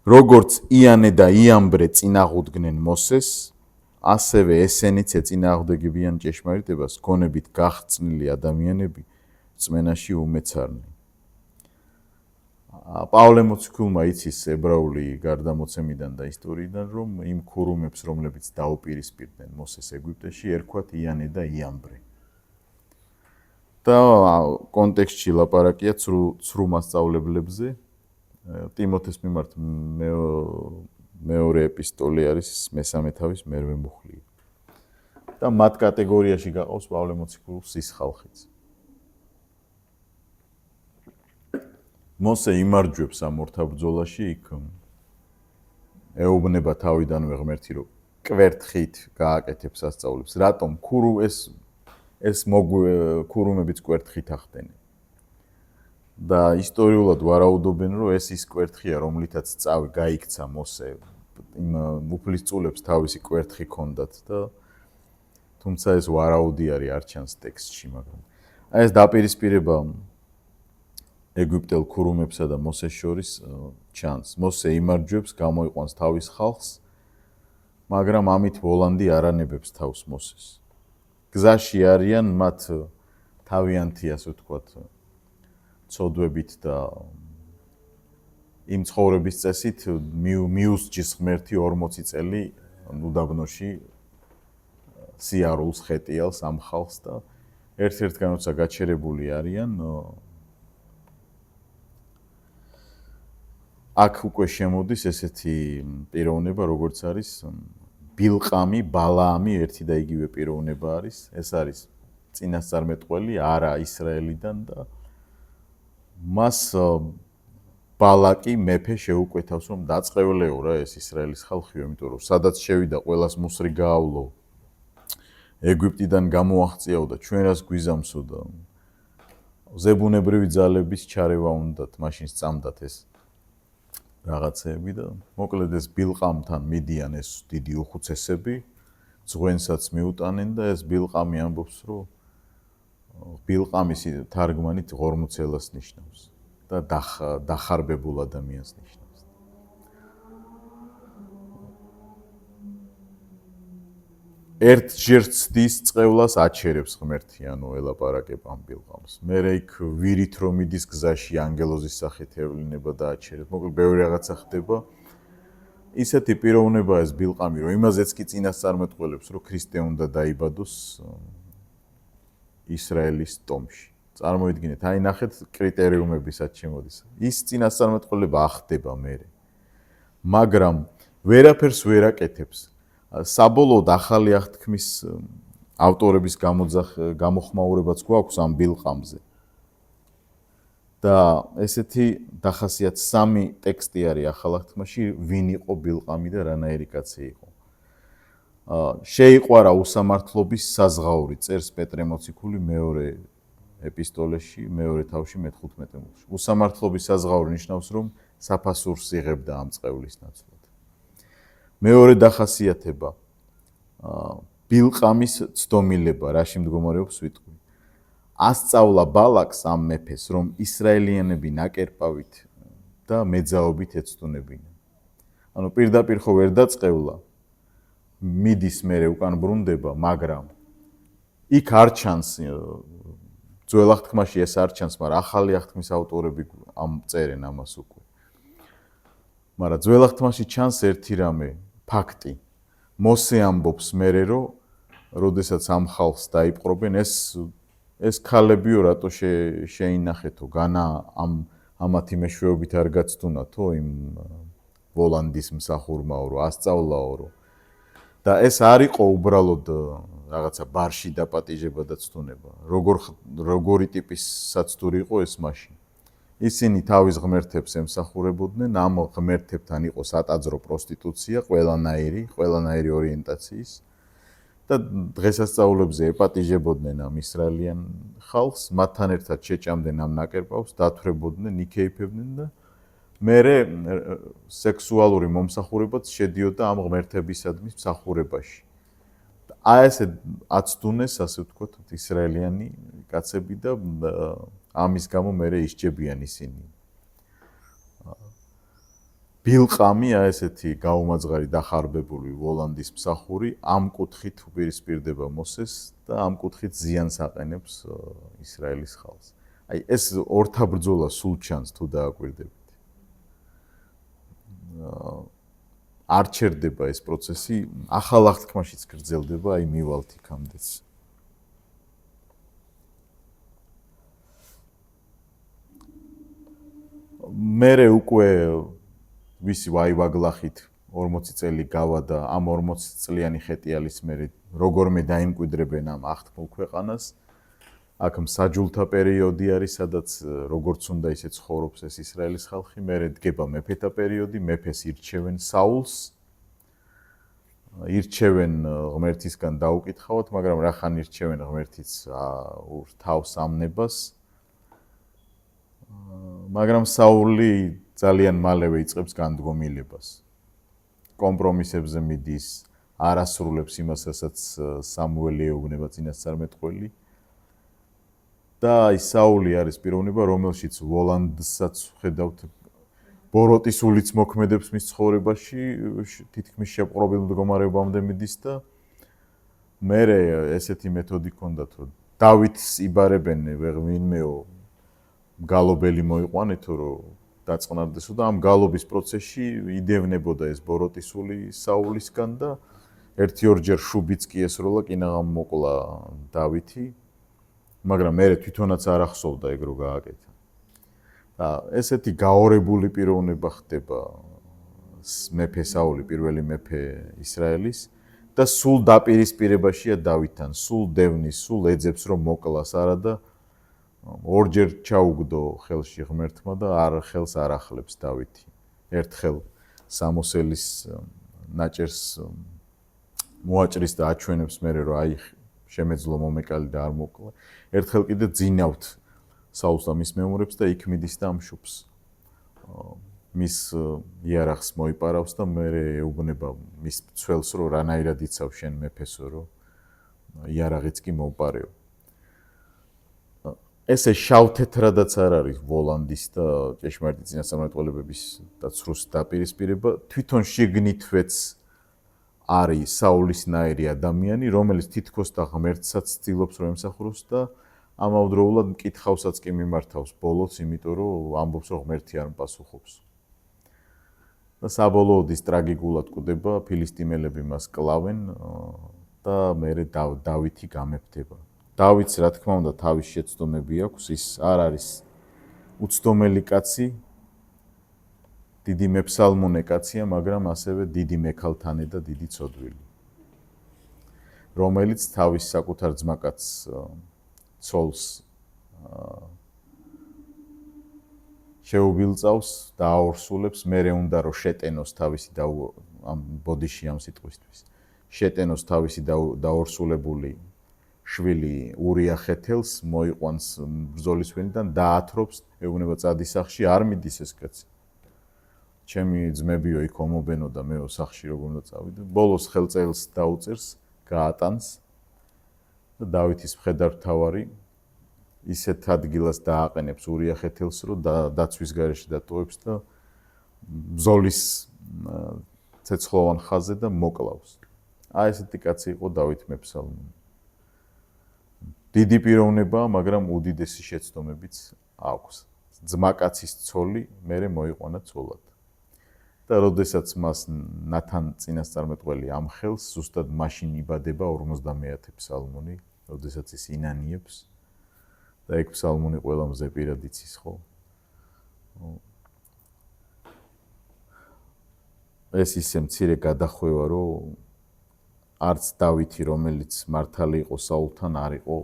როგორც იანე და იამბრე წინააღმდეგნენ მოსეს, ასევე ესენიც ეწინააღმდეგებიან ჭეშმარიტებას, გონებით გახწნილი ადამიანები წმენაში უმეცარნი. პავლე მოციქულმა იცის ებრაული გარდამოცემიდან და ისტორიიდან, რომ იმ ქურუმებს, რომლებიც დაუპირისპირდნენ მოსეს ეგვიპტეში, ერქვათ იანე და იამბრე. და კონტექსტში ლაპარაკია ცრუ მასწავლებლებზე. ტიმოთეს მიმართ მეორე ეპისტოლე არის მესამე თავის მერვე მუხლი. და მათ კატეგორიაში გაყავს პავლე მოციქულის ის ხალხიც. მოსე იმარჯვებს ამ ორთაბრძოლაში, იქ ეუბნება თავიდანვე ღმერთი, რომ კვერთხით გააკეთებს სასწაულებს. რატომ ეს ქურუმებიც კვერთხით ახდენენ. და ისტორიულად ვარაუდობენ, რომ ეს ის კვერთხია, რომლითაც წავი გაიქცა მოსე, იმ უფლისწულებს თავისი კვერთხი ჰქონდათ და თუმცა ეს ვარაუდი არის, არ ჩანს ტექსტში, მაგრამ ეს დაპირისპირება ეგვიპტელ ქურუმებსა და მოსეს შორის ჩანს. მოსე იმარჯვებს, გამოიყვანს თავის ხალხს, მაგრამ ამით ვოლანდი არ ანებებს თავს მოსეს. გზაში არიან მათ თავიანთი, ასე ვთქვათ, ცოდვებით და იმ ცხოვრების წესით მიუსჯის ღმერთი 40 წელი უდაბნოში სიარულს ხეტიალს ამ ხალხს და ერთ-ერთგან როცა გაჩერებული არიან, აქ უკვე შემოდის ესეთი პიროვნება, როგორც არის ბილყამი, ბალაამი, ერთი და იგივე პიროვნება არის. ეს არის წინასწარმეტყველი არა ისრაელიდან და მას ბალაკი მეფე შეუკვეთავს, რომ დაწყევლეო რა ეს ისრაელის ხალხიო, იმიტომ რომ სადაც შევიდა, ყველას მუსრი გაავლო. ეგვიპტიდან გამოაღწიაო და ჩვენ რას გვიზამსო და ზებუნებრივი ძალების ჩარევა უნდათ, მაშინ სწამდათ ეს რაღაცეები და მოკლედ ეს ბილყამთან მიდიან ეს დიდი უხუცესები, ზღვენსაც მიუტანენ და ეს ბილყამი ამბობს, რომ ბილყამის თარგმანით ღორმოცელას ნიშნავს და დახარბებულ ადამიანს ნიშნავს. ერთჯერ ცდის წყევლას აჩერებს ღმერთი, ანუ ელაპარაკება ამ ბილყამს. მერე იქ ვირით რომ მიდის გზაში ანგელოზის სახით ევლინება და აჩერებს. მოკლედ ბევრი რაღაცა ხდება. ისეთი პიროვნება ეს ბილყამი, რომ იმაზეც კი წინასწარმეტყველებს, რომ ქრისტე უნდა დაიბადოს ისრაელის ტომში. წარმოიდგინეთ, აი ნახეთ კრიტერიუმები სად შემოდის. ის წინასწარმეტყველება ახდება მერე. მაგრამ ვერაფერს ვერ აკეთებს. საბოლოოდ ახალი აღთქმის ავტორების გამოხმაურებაც გვაქვს ამ ბილყამზე. და ესეთი დახასიათ 3 ტექსტი არის ახალ აღთქმაში, ვინ იყო ბილყამი და რანაირი კაცი იყო. შეიყვარა უსამართლობის საზღაური, წერს პეტრე მოციქული მეორე ეპისტოლეში, მეორე თავში მე-15 მუხლში. უსამართლობის საზღაური ნიშნავს, რომ საფასურს იღებდა ამ წყევლის ნაცვლად. მეორე დახასიათება ბილყამის ცდომილება, რაში მდგომარეობს ვიტყვი. ასწავლა ბალაკს ამ მეფეს, რომ ისრაელიანები ნაკერპავით და მეძაობით ეცდუნებინა. ანუ პირდაპირ ხო ვერ დაწყევლა, მიდის მერე უკან ბრუნდება, მაგრამ იქ არ ჩანს ძველ აღთქმაში ეს არ ჩანს, მაგრამ ახალი აღთქმის ავტორები ამ წერენ ამას უკვე. მაგრამ ძველ აღთქმაში ჩანს ერთი რამე, ფაქტი. მოსე ამბობს მერე, რომ როდესაც ამ ხალხს დაიპყრობენ, ეს ქალებიო რატო შეინახეთო, განა ამათი მეშვეობით არ გაცდუნათო იმ ვოლანდის მსახურმაო, რომ ასწავლაო, რომ და ეს არ იყო უბრალოდ რაღაცა ბარში დაპატიჟება და ცდუნება. როგორი ტიპის საცდური იყო ეს მაშინ. ისინი თავის ღმერთებს ემსახურებოდნენ, ამ ღმერთებთან იყო სატაძრო პროსტიტუცია, ყველანაირი ორიენტაციის და დღესასწაულებზე ეპატიჟებოდნენ ამ ისრაელიან ხალხს, მათთან ერთად შეჭამდნენ ამ ნაკერპავს, დათვრებოდნენ, იკეიფებდნენ და მერე სექსუალური მომსახურებაც შედიოდა ამ ღმერთებისადმი მსახურებაში. აი ესე აცდუნეს, ასე ვთქვათ, ისრაელიანი კაცები და ამის გამო მერე ისჯებიან ისინი. ბილყამი, ესეთი გაუმაძღარი დახარბებული ვოლანდის მსახური ამ კუთხით უპირისპირდება მოსეს და ამ კუთხით ზიანს აყენებს ისრაელის ხალხს. აი ეს ორთა ბრძოლა სულ ჩანს თუ დააკვირდებით. არ ჩერდება ეს პროცესი, ახალ აღთქმაშიც გრძელდება, აი მივალთ იქამდეც. მერე უკვე ვისი ვაივაგლახით 40 წელი გავა და ამ 40 წლიანი ხეტიალის მერე როგორმე დაიმკვიდრებენ ამ აღთქმულ ქვეყანას. აქ მსაჯულთა პერიოდი არის, სადაც როგორც უნდა ისე ცხოვრობს ეს ისრაელის ხალხი, მერე დგება მეფეთა პერიოდი, მეფეს ირჩევენ საულს. ირჩევენ ღმერთისგან დაუკითხავთ, მაგრამ რახან ირჩევენ ღმერთის თავს ამნებას. მაგრამ საული ძალიან მალევე იწყებს განდგომილებას. კომპრომისებზე მიდის, არ ასრულებს იმას, რასაც სამუელი ეუბნება წინასწარმეტყველი. და აი საული არის პიროვნება, რომელშიც ვოლანდსაც ხედავთ ბოროტის ულიც მოქმედებს მის ცხოვრებაში, თითქმის შეპყრობილ მდგომარეობამდე მიდის და მერე ესეთი მეთოდი ჰქონდათ, რომ დავითს იბარებენ ვინმეო გალობელი მოიყვანეთო, რომ დაწყნარდესო და ამ გალობის პროცესში იდევნებოდა ეს ბოროტისული საულისგან და ერთი-ორჯერ შუბიც კი ესროლა, კინაღამ მოკლა დავითი, მაგრამ მერე თვითონაც არ ახსოვდა ეგ რო გააკეთა. და ესეთი გაორებული პიროვნება ხდება მეფე საული, პირველი მეფე ისრაელის და სულ დაპირისპირებაშია დავითთან, სულ დევნის, სულ ეძებს რომ მოკლას არა და ორჯერ ჩაუგდო ხელში ღმერთმა და ხელს არ ახლებს დავითი. ერთხელ სამოსელის ნაჭერს მოაჭრის და აჩვენებს მერე რომ აი შემეძლო მომეკალი და არ მოკლა. ერთხელ კიდე ძინავთ საულს და მის მეომრებს და იქ მიდის და ამშობს. მის იარაღს მოიპარავს და მერე ეუბნება მის მცველს რომ რანაირად იცავ შენ მეფესო რომ იარაღიც კი მოპარეო. ესე შავთეთრადაც არ არის ვოლანდის და ჭეშმარიტი წინასწარმეტყველებების და ცრუს დაპირისპირება, თვითონ შიგნითვეც არის საულისნაირი ადამიანი, რომელიც თითქოს და ღმერთსაც ცდილობს რომ ემსახუროს და ამავდროულად მკითხავსაც კი მიმართავს ბოლოს, იმიტომ რომ ამბობს რომ ღმერთი არ მპასუხობს. და საბოლოოდ ის ტრაგიკულად კვდება, ფილისტიმელები მას კლავენ და მერე დავითი გამეფდება. დავითს რა თქმა უნდა თავის შეცდომები აქვს, ის არ არის უცდომელი კაცი, დიდი მეფსალმონე კაცია, მაგრამ ასევე დიდი მექალთანე და დიდი ცოდვილი. რომელიც თავის საკუთარ ძმაკაცს ცოლს შეუბილწავს და აორსულებს, მერე უნდა რომ შეტენოს თავისი ამ ბოდიში ამ სიტყვისთვის. შეტენოს თავისი დაორსულებული შვილი ურია ხეთელს მოიყვანს ბრძოლის ვინიდან დაათრობს, ეუბნება წადი სახში, არ მიდის ეს კაცი. ჩემი ძმებიო იქ ომობენო და მეო სახში როგორ უნდა წავიდე. ბოლოს ხელწერილს დაუწერს, გაატანს და დავითის მხედართმთავარი ისეთ ადგილას დააყენებს ურია ხეთელს, რომ დაცვის გარეშე დატოვებს და ბრძოლის ცეცხლოვან ხაზზე და მოკლავს. აი ესეთი კაცი იყო დავით მეფსალმონე. დიდი პიროვნებაა, მაგრამ უდიდესი შეცდომებიც აქვს. ძმაკაცის ცოლი მერე მოიყვანა ცოლად. და როდესაც მას ნათან წინასწარმეტყველი ამხელს, ზუსტად მაშინ იბადება 50-ე ფსალმონი, როდესაც ის ინანიებს და ეგ ფსალმონი ყველა მზე პირად იცის, ხო? ეს ისე მცირე გადახვევა, რომ არც დავითი, რომელიც მართალი იყო საულთან, არ იყო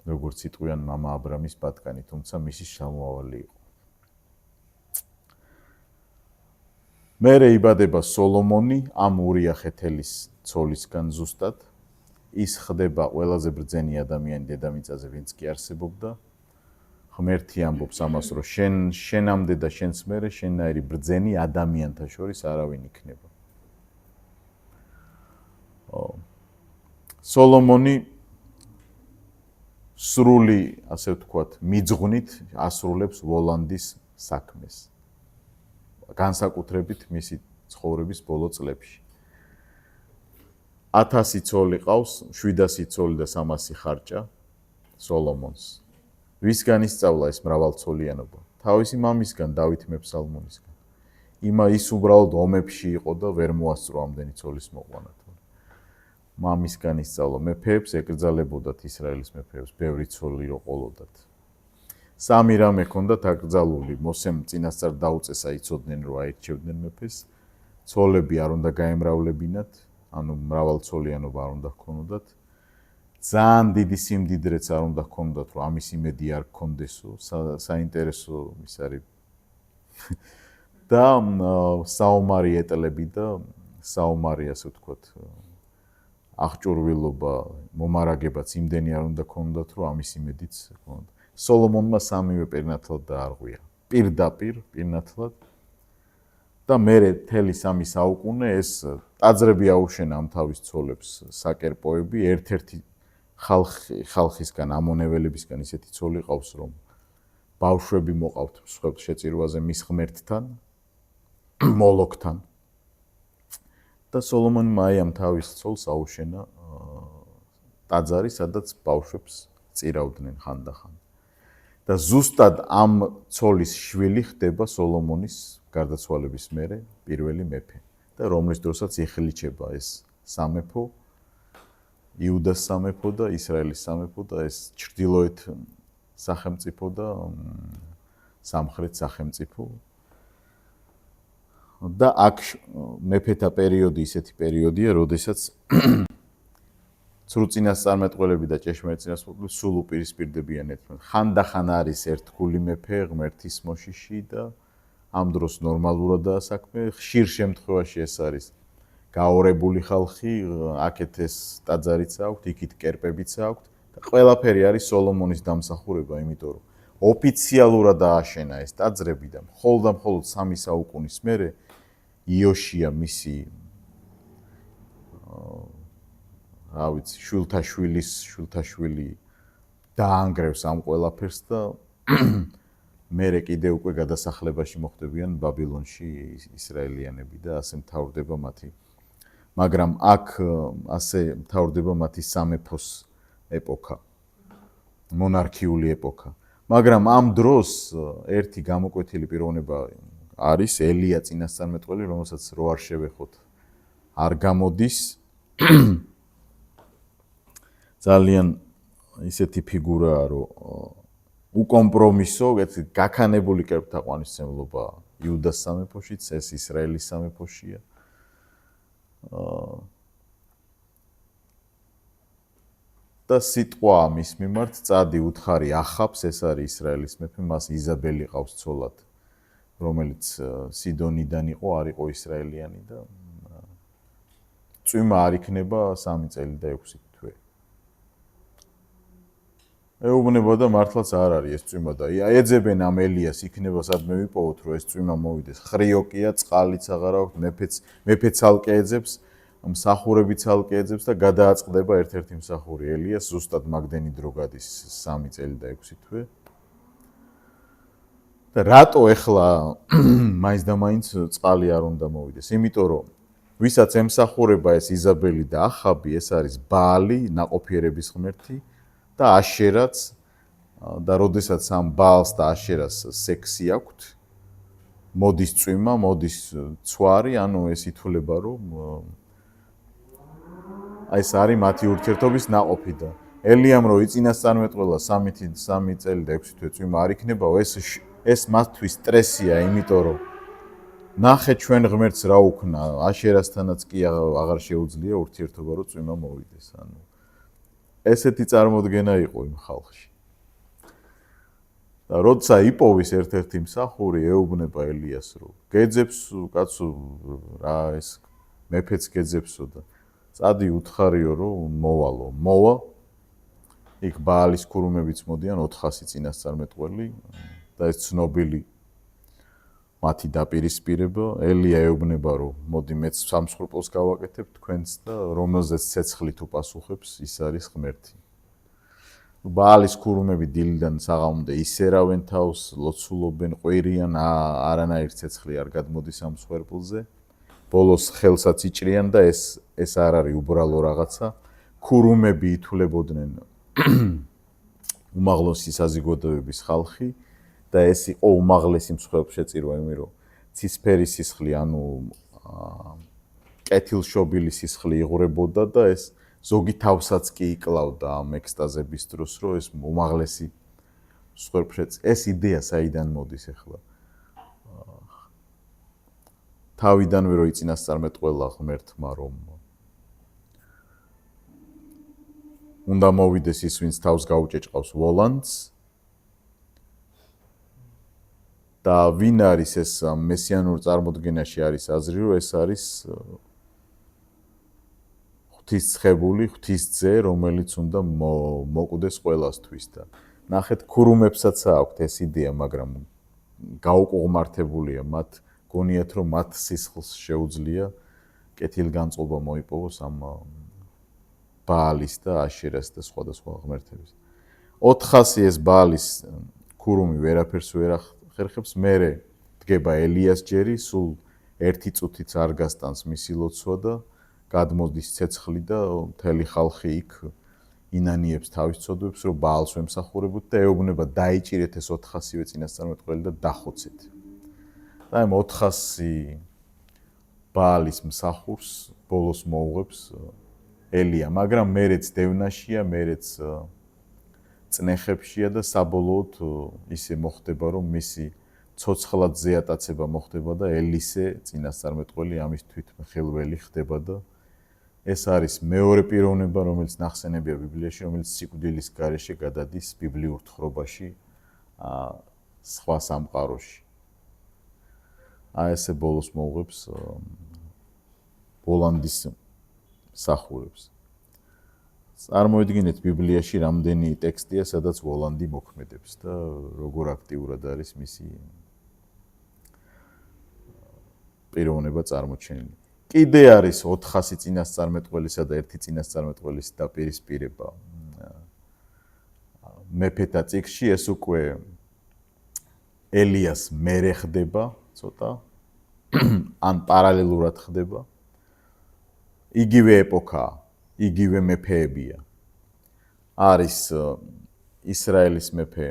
როგორც იტყვიან მამა აბრამის ბატკანი, თუმცა მისი შთამომავალი იყო. მერე იბადება სოლომონი, ამ ურია ხეთელის ცოლისგან ზუსტად. ის ხდება ყველაზე ბრძენი ადამიანი დედამიწაზე, ვინც კი არსებობდა. ღმერთი ამბობს ამას, რომ შენამდე და შენს მერე შენნაირი ბრძენი ადამიანთა შორის არავინ იქნება. სოლომონი სრული, ასე ვთქვათ, მიძღვნით ასრულებს ვოლანდის საქმეს. განსაკუთრებით მისი ცხოვრების ბოლო წლებში. 1000 ცოლი ყავს, 700 ცოლი და 300 ხარჭა სოლომონს. ვისგან ისწავლა ეს მრავალცოლიანობა? თავისი მამისგან, დავით მეფსალმონისგან. ის უბრალოდ ომებში იყო და ვერ მოასწრო ამდენი ცოლის მოყვანა. მამისგან ისწავლა მეფეებს, ეკრძალებოდათ ისრაელის მეფეებს, ბევრი ცოლი რო ყოლოდათ. სამი რამე ჰქონდათ აკრძალული, მოსემ წინასწარ დაუწესა იცოდნენ რომ აირჩევდნენ მეფეს, ცოლები არ უნდა გაემრავლებინათ, ანუ მრავალცოლიანობა არ უნდა ჰქონოდათ. ძალიან დიდი სიმდიდრეც არ უნდა ჰქონდათ, რომ ამის იმედი არ გქონდესო, საინტერესო ის არის. და საომარი ეტლები და საომარი ასე ვთქვათ, აღჭურვილობა, მომარაგებაც იმდენი არ უნდა ჰქონდათ, რომ ამის იმედიც ჰქონდათ. სოლომონმა სამივე პირნათლად დაარღვია. პირდაპირ პირნათლად და მერე მთელი 3 საუკუნე ეს ტაძრები აუშენა ამ თავის ცოლებს საკერპოები, ერთ-ერთი ხალხისგან, ამონეველებისგან ისეთი ცოლი ყავს, რომ ბავშვები მოყავთ მსხვერპლ შეწირვაზე მის ღმერთთან, მოლოქთან. და სოლომონმა აი ამ თავის ცოლს აუშენა ტაძარი, სადაც ბავშვებს წირავდნენ ხანდახან. და ზუსტად ამ ცოლის შვილი ხდება სოლომონის გარდაცვალების მერე პირველი მეფე და რომლის დროსაც იხლიჩება ეს სამეფო, იუდას სამეფო და ისრაელის სამეფო და ეს ჩრდილოეთ სახელმწიფო და სამხრეთ სახელმწიფო. და აქ მეფეთა პერიოდი ისეთი პერიოდია, როდესაც ცრუწინასწარმეტყველები და ჭეშმარიტ წინასწარმეტყველები სულ უპირისპირდებიან ერთმანეთს. ხანდახან არის ერთგული მეფე, ღმერთის მოშიში და ამ დროს ნორმალურადაა საქმე. ხშირ შემთხვევაში ეს არის გაორებული ხალხი, აქეთ ეს ტაძარიც აქვთ, იქით კერპებიც აქვთ და ყველაფერი არის სოლომონის დამსახურება, იმიტომ რომ ოფიციალურად ააშენა ეს ტაძრები და მხოლოდ 3 საუკუნის მერე იოშია მისი შვილთაშვილი დაანგრევს ამ ყველაფერს და მერე კიდე უკვე გადასახლებაში მოხვდებიან ბაბილონში ისრაელიანები და ასე მთავრდება მათი. მაგრამ აქ ასე მთავრდება მათი სამეფოს ეპოქა, მონარქიული ეპოქა. მაგრამ ამ დროს ერთი გამოკვეთილი პიროვნება არის ელია წინასწარმეტყველი, რომელსაც რო არ შევეხოთ, არ გამოდის. ძალიან ისეთი ფიგურაა, რომ უკომპრომისო, έτσι გაქანებული კერპთაყვანისმცემლობა იუდას სამეფოშიც, ეს ისრაელის სამეფოშია. და სიტყვა მის მიმართ წადი უთხარი ახაბს, ეს არის ისრაელის მეფე, მას იზაბელი ყავს ცოლად, რომელიც სიდონიდან იყო, არ იყო ისრაელიანი და წვიმა არ იქნება 3 წელი და 6 თვე. ეუბნება და მართლაც არ არის ეს წვიმა და ეძებენ ამ ელიას, იქნება სადმე ვიპოვოთ, რომ ეს წვიმა მოვიდეს. ხრიოკია, წყალიც აღარ აქვს, მეფე ცალკე ეძებს, მსახურები ცალკე ეძებს და გადააწყდება ერთ-ერთი მსახური ელიას, ზუსტად მაგდენი დრო გადის 3 წელი და 6 თვე. და რატო ეხლა მაინც და მაინც წყალი არ უნდა მოვიდეს? იმიტომ რომ ვისაც ემსახურება ეს იზაბელი და ახაბი, ეს არის ბაალი, ნაყოფიერების ღმერთი და აშერაც და როდესაც ამ ბაალს და აშერას სექსი აქვთ, მოდის წვიმა, მოდის ცვარი, ანუ ეს ითვლება, რომ აი ეს არის მათი ურთიერთობის ნაყოფი და ელიამ რო იწინასწარმეტყველა 3 წელი და 6 თვე წვიმა არ იქნებაო, ეს მათთვის სტრესია, იმიტომ რომ ნახე ჩვენ ღმერთს რა უქნა, აშერასთანაც კი აღარ შეუძლია ურთიერთობა რო წვიმა მოვიდეს, ანუ ესეთი წარმოდგენა იყო იმ ხალხში. და როცა იპოვის ერთ-ერთი მსახური, ეუბნება ელიას, რომ გეძებს კაცო, რა ეს მეფეც გეძებსო და წადი უთხარიო, რომ მოვალო. მოვა. იქ ბაალის ქურუმებიც მოდიან 400 წინასწარმეტყველი და ეს ცნობილი მათი დაპირისპირება. ელია ეუბნება, რომ მოდი მეც სამსხურპლოს გავაკეთებ თქვენს და რომელზეც ცეცხლით უპასუხებს, ის არის ღმერთი. ბაალის ქურუმები დილიდან საღამომდე ისერავენ თავს, ლოცულობენ, ყვირიან, არანაირ ცეცხლი არ გადმოდის ამ სვერპლზე. ბოლოს ხელსაც იჭრიან და ეს არ არის უბრალო რაღაცა. ქურუმები ითვლებოდნენ უმაღლესი საზოგადოების ხალხი და ეს იყო უმაღლესი მსხვერპლშეწირვა, იმიტომ რომ ცისფერი სისხლი, ანუ კეთილშობილი სისხლი იღვრებოდა და ეს ზოგი თავსაც კი იკლავდა ამ ექსტაზების დროს, რომ ეს უმაღლესი მსხვერპლშეწირვა. ეს იდეა საიდან მოდის ახლა? თავიდანვე რო იწინასწარმეტყველა ღმერთმა, რომ უნდა მოვიდეს ის, ვინც თავს გაუჭეჭყავს ვოლანდს და ვინ არის ეს მესიანურ წარმოდგენაში არის აზრი, რომ ეს არის ღვთისმსხებული, ღვთისძე, რომელიც უნდა მოკვდეს ყველასთვის და ნახეთ ქურუმებსაც აქვთ ეს იდეა, მაგრამ გაუკუღმართებულია მათ გონიათ რომ მათ სისხლს შეუძლია კეთილგანწყობა მოიპოვოს ამ ბაალის და აშერას და სხვადასხვა ღმერთების. 400 ეს ბაალის ქურუმი ვერაფერს ვერ ახერხებს, მერე დგება ელიას ჯერი, სულ 1 წუთიც არ გასტანს მისი ლოცვა და გადმოდის ცეცხლი და მთელი ხალხი იქ ინანიებს თავის ცოდვებს, რომ ბაალს ვემსახურებოთ და ეუბნება დაიჭირეთ ეს 400-ვე წინასწარმეტყველი და დახოცეთ. და ამ 400 ბაალის მსახურს ბოლოს მოუღებს ელია, მაგრამ მერეც დევნაშია, მერეც წნეხებშია და საბოლოოდ ისე მოხდება, რომ მისი ცოცხლად ზეატაცება მოხდება და ელისე წინასწარმეტყველი ამის თვითმხილველი ხდება და ეს არის მეორე პიროვნება, რომელიც ნახსენებია ბიბლიაში, რომელიც სიკვდილის გარეშე გადადის ბიბლიურ თხრობაში სხვა სამყაროში. ესე ბოლოს მოუღებს ვოლანდის მსახურებს. წარმოიდგინეთ ბიბლიაში რამდენი ტექსტია, სადაც ვოლანდი მოქმედებს და როგორ აქტიურად არის მისი პიროვნება წარმოჩენილი. კიდე არის 400 წინასწარმეტყველისა და 1 წინასწარმეტყველის დაპირისპირება მეფეთა წიგნში, ეს უკვე ელიას მერე ხდება ცოტა ან პარალელურად ხდება. იგივე ეპოქაა, იგივე მეფეებია. არის ისრაელის მეფე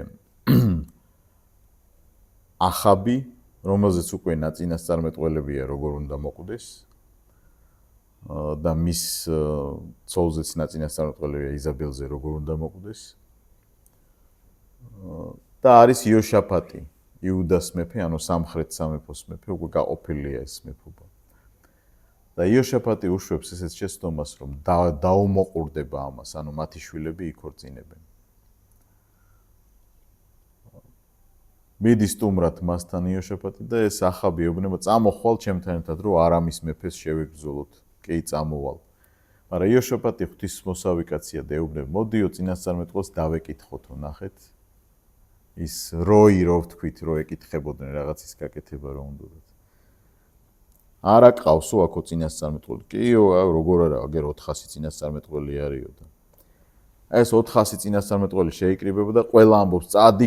ახაბი, რომელზეც უკვე ნაწინასწარმეტყველებია როგორ უნდა მოკვდეს და მის ცოლზეც ნაწინასწარმეტყველებია იზაბელზე როგორ უნდა მოკვდეს. და არის იოშაფატი, იუდას მეფე, ანუ სამხრეთ სამეფოს მეფე, უკვე გაყოფილია ეს მეფობა. და იოშაფატი უშვებს ესეც შეცდომას, რომ დაუმოყურდება ამას, ანუ მათი შვილები იქორწინებენ. მიდის სტუმრად მასთან იოშაფატი და ეს ახაბი ეუბნება, წამოხვალ ჩემთან ერთად, რომ არამის მეფეს შევებრძოლოთ. კი, წამოვალ. მაგრამ იოშაფატი ღვთისმოსავი კაცია და ეუბნება, მოდიო წინასწარმეტყველს დავეკითხოთო, ნახეთ. ის როი რო ვთქვით, რო ეკითხებოდნენ რაღაცის გაკეთება რომ უნდათ. არა ყავსო აქო წინასწარმეტყველი. კიო, როგორ არა, აგერ 400 წინასწარმეტყველი არისო და ეს 400 წინასწარმეტყველი შეიკრიბება და ყველა ამბობს, წადი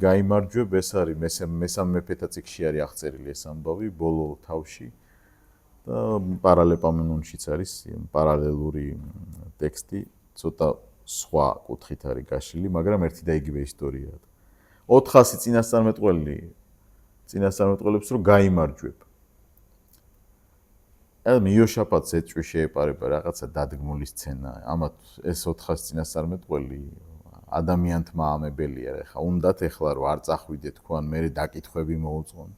გაიმარჯვებ, ეს არის მესამე მეფეთა წიგნში არის აღწერილი ეს ამბავი, ბოლო თავში და პარალეპომენონშიც არის პარალელური ტექსტი, ცოტა სხვა კუთხით არის გაშლილი, მაგრამ ერთი და იგივე ისტორიაა. 400 წინასწარმეტყველებს რომ გაიმარჯვებ. იოშაფატს ეჭვი შეეპარება რაღაცა დადგმული სცენა. ამათ ეს 400 წინასწარმეტყველი ადამიანთმა ამებელია, ხა უნდათ ეხლა რომ არ წახვიდე თქვან, მე დაკითხვები მოუწონ.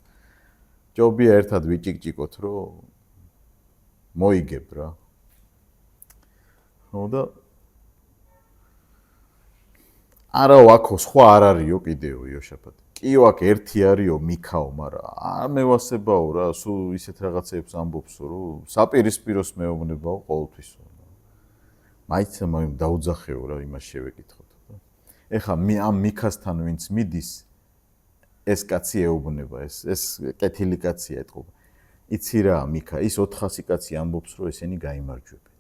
ჯობია ერთად ვიჭიკჭიკოთ, რომ მოიგებ რა. ხო და არა ვაქო, სხვა არ არისო კიდეო იოშაფატი. კიო აქ ერთი არისო მიქაო, მაგრამ არ მევასებაო რა, სულ ისეთ რაღაცებს ამბობსო, რომ საპირისპიროს მეუბნებაო ყოველთვის. მაიცა დაუძახეო რა, იმას შევეკითხოთ. ეხა ამ მიქასთან ვინც მიდის, ეს კაცი ეუბნება, ეს კეთილი კაცია ეთყობა. იცი რა მიქა, ის 400 კაცი ამბობს, რომ ესენი გაიმარჯვებენ.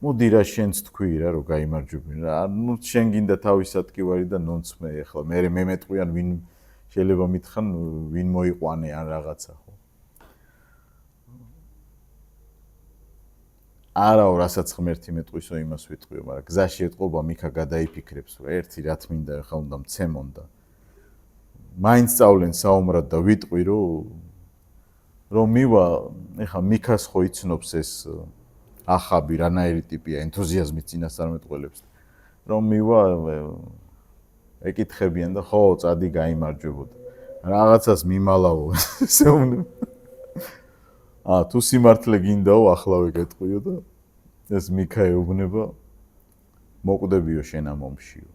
მოდი რა შენც თქვი რა რომ გაიმარჯვებინ რა ნუ შენ გინდა თავისად კი ვარი და ნონც მე ეხლა მე მეტყვიან ვინ შეიძლება მითხან ვინ მოიყვანე ან რაღაცა ხო არაო რასაც ღმერთი მეტყვისო იმას ვიტყვიო მაგრამ გზაში ეტყობა მიქა გადაიფიქრებს რომ ერთი რა თმინდა ხა უნდა მცემონ და მაინც სწავლენ საომრად და ვიტყვი რომ მივა ეხა მიქას ხო იცნობს ეს ახაბი რანაირი ტიპია ენთუზიაზმის წინასწარმეტყველებს რომ მივა ეკითხებიან და ხო წადი გაიმარჯვებოდა რაღაცას მიმალავო ესე უნდა თუ სიმართლე გინდაო ახლავე გეტყვიო და ეს მიქა ეუბნება მოკვდებიო შენ ამ ომშიო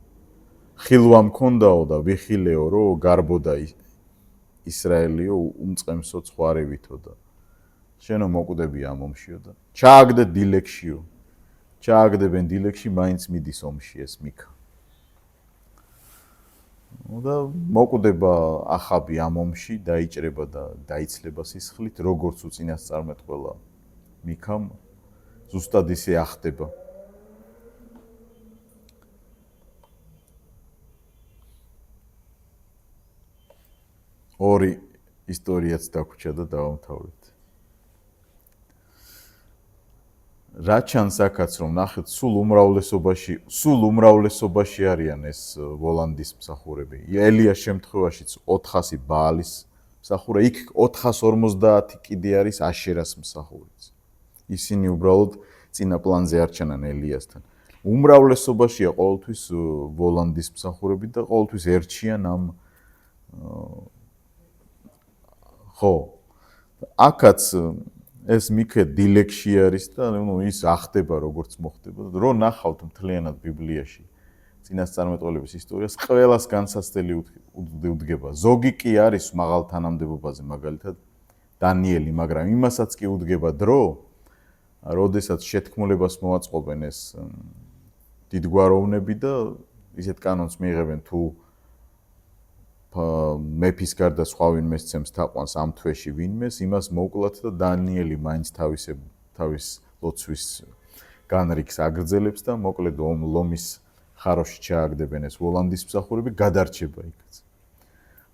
ხილვა მქონდაო და ვიხილეო რომ გარბოდა ისრაელიო უმწყემსო ცხარევითო და შენო მოკვდები ამ ომშიო და ჩააგდე დილექშიო ჩააგდებენ დილექში მაინც მიდის ომში ეს მიქა და მოკვდება ახაბი ამ ომში დაიჭრება და დაიცლება სისხლით როგორც უწინასწარმეტყველა მიქამ ზუსტად ისე ახდება ორი ისტორიაც დაგვრჩა და დავამთავრეთ რა ჩანს აქაც რომ ნახეთ სულ უმრავლესობაში არიან ეს ვოლანდის მსახურები ელიას შემთხვევაშიც 400 ბაალის მსახურა იქ 450 კიდე არის აშერას მსახურიც ისინი უბრალოდ წინა პლანზე არ ჩანან ელიასთან უმრავლესობაშია ყოველთვის ვოლანდის მსახურები და ყოველთვის ერჩიან ამ ხო აქაც ეს მიქე დილექში არის და ნუ ის ახდება როგორც მოხდება რო ნახავთ მთლიანად ბიბლიაში წინასწარმეტყველების ისტორიას ყველას განსაცდელი უდგება ზოგი კი არის მაღალ თანამდებობაზე მაგალითად დანიელი მაგრამ იმასაც კი უდგება დრო როდესაც შეთქმულებას მოაწყობენ ეს დიდგვაროვნები და ისეთ კანონს მიიღებენ თუ მეფის გარდა სხვა ვინმე სცემს თაყვანს ამ თვეში ვინმეს იმას მოუკლათ და დანიელი მაინც თავის ლოცვის განრიგს აგრძელებს და მოკლედ ლომის ხაროში ჩააგდებენ ეს ვოლანდის მსახურები გადარჩება იქაც.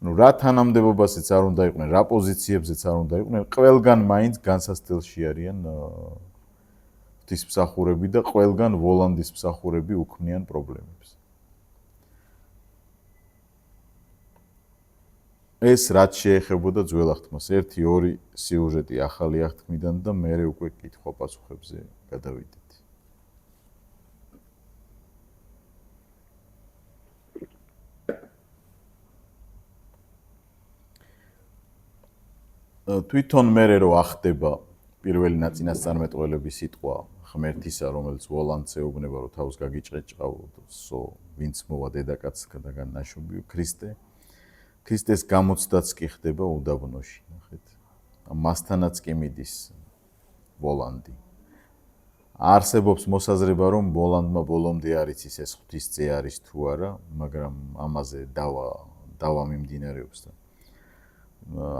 ნუ რა თანამდებობასაც არ უნდა იყვნენ, რა პოზიციებზეც არ უნდა იყვნენ, ყველგან მაინც განსაცდელში არიან ღვთისმსახურები და ყველგან ვოლანდის მსახურები უქმნიან პრობლემებს. ეს რაც შეეხებოდა ძველ აღთქმას, 1-2 სიუჟეტი ახალი აღთქმიდან და მერე უკვე კითხვა-პასუხებზე გადავიდეთ. თვითონ მერე რო ახდება პირველი ნაწინასწარმეტყველების სიტყვა ღმერთისა, რომელიც ვოლანდს ეუბნება, რომ თავს გაგიჭყეჭყავდოსო, ვინც მოვა დედაკაცგან ნაშობიო ქრისტე. ქრისტეს გამოცდაც კი ხდება უდაბნოში, ნახეთ. მასთანაც კი მიდის ვოლანდი. არსებობს მოსაზრება, რომ ვოლანდმა ბოლომდე არ იცის ეს ღვთისძე არის თუ არა, მაგრამ ამაზე დავა მიმდინარეობს და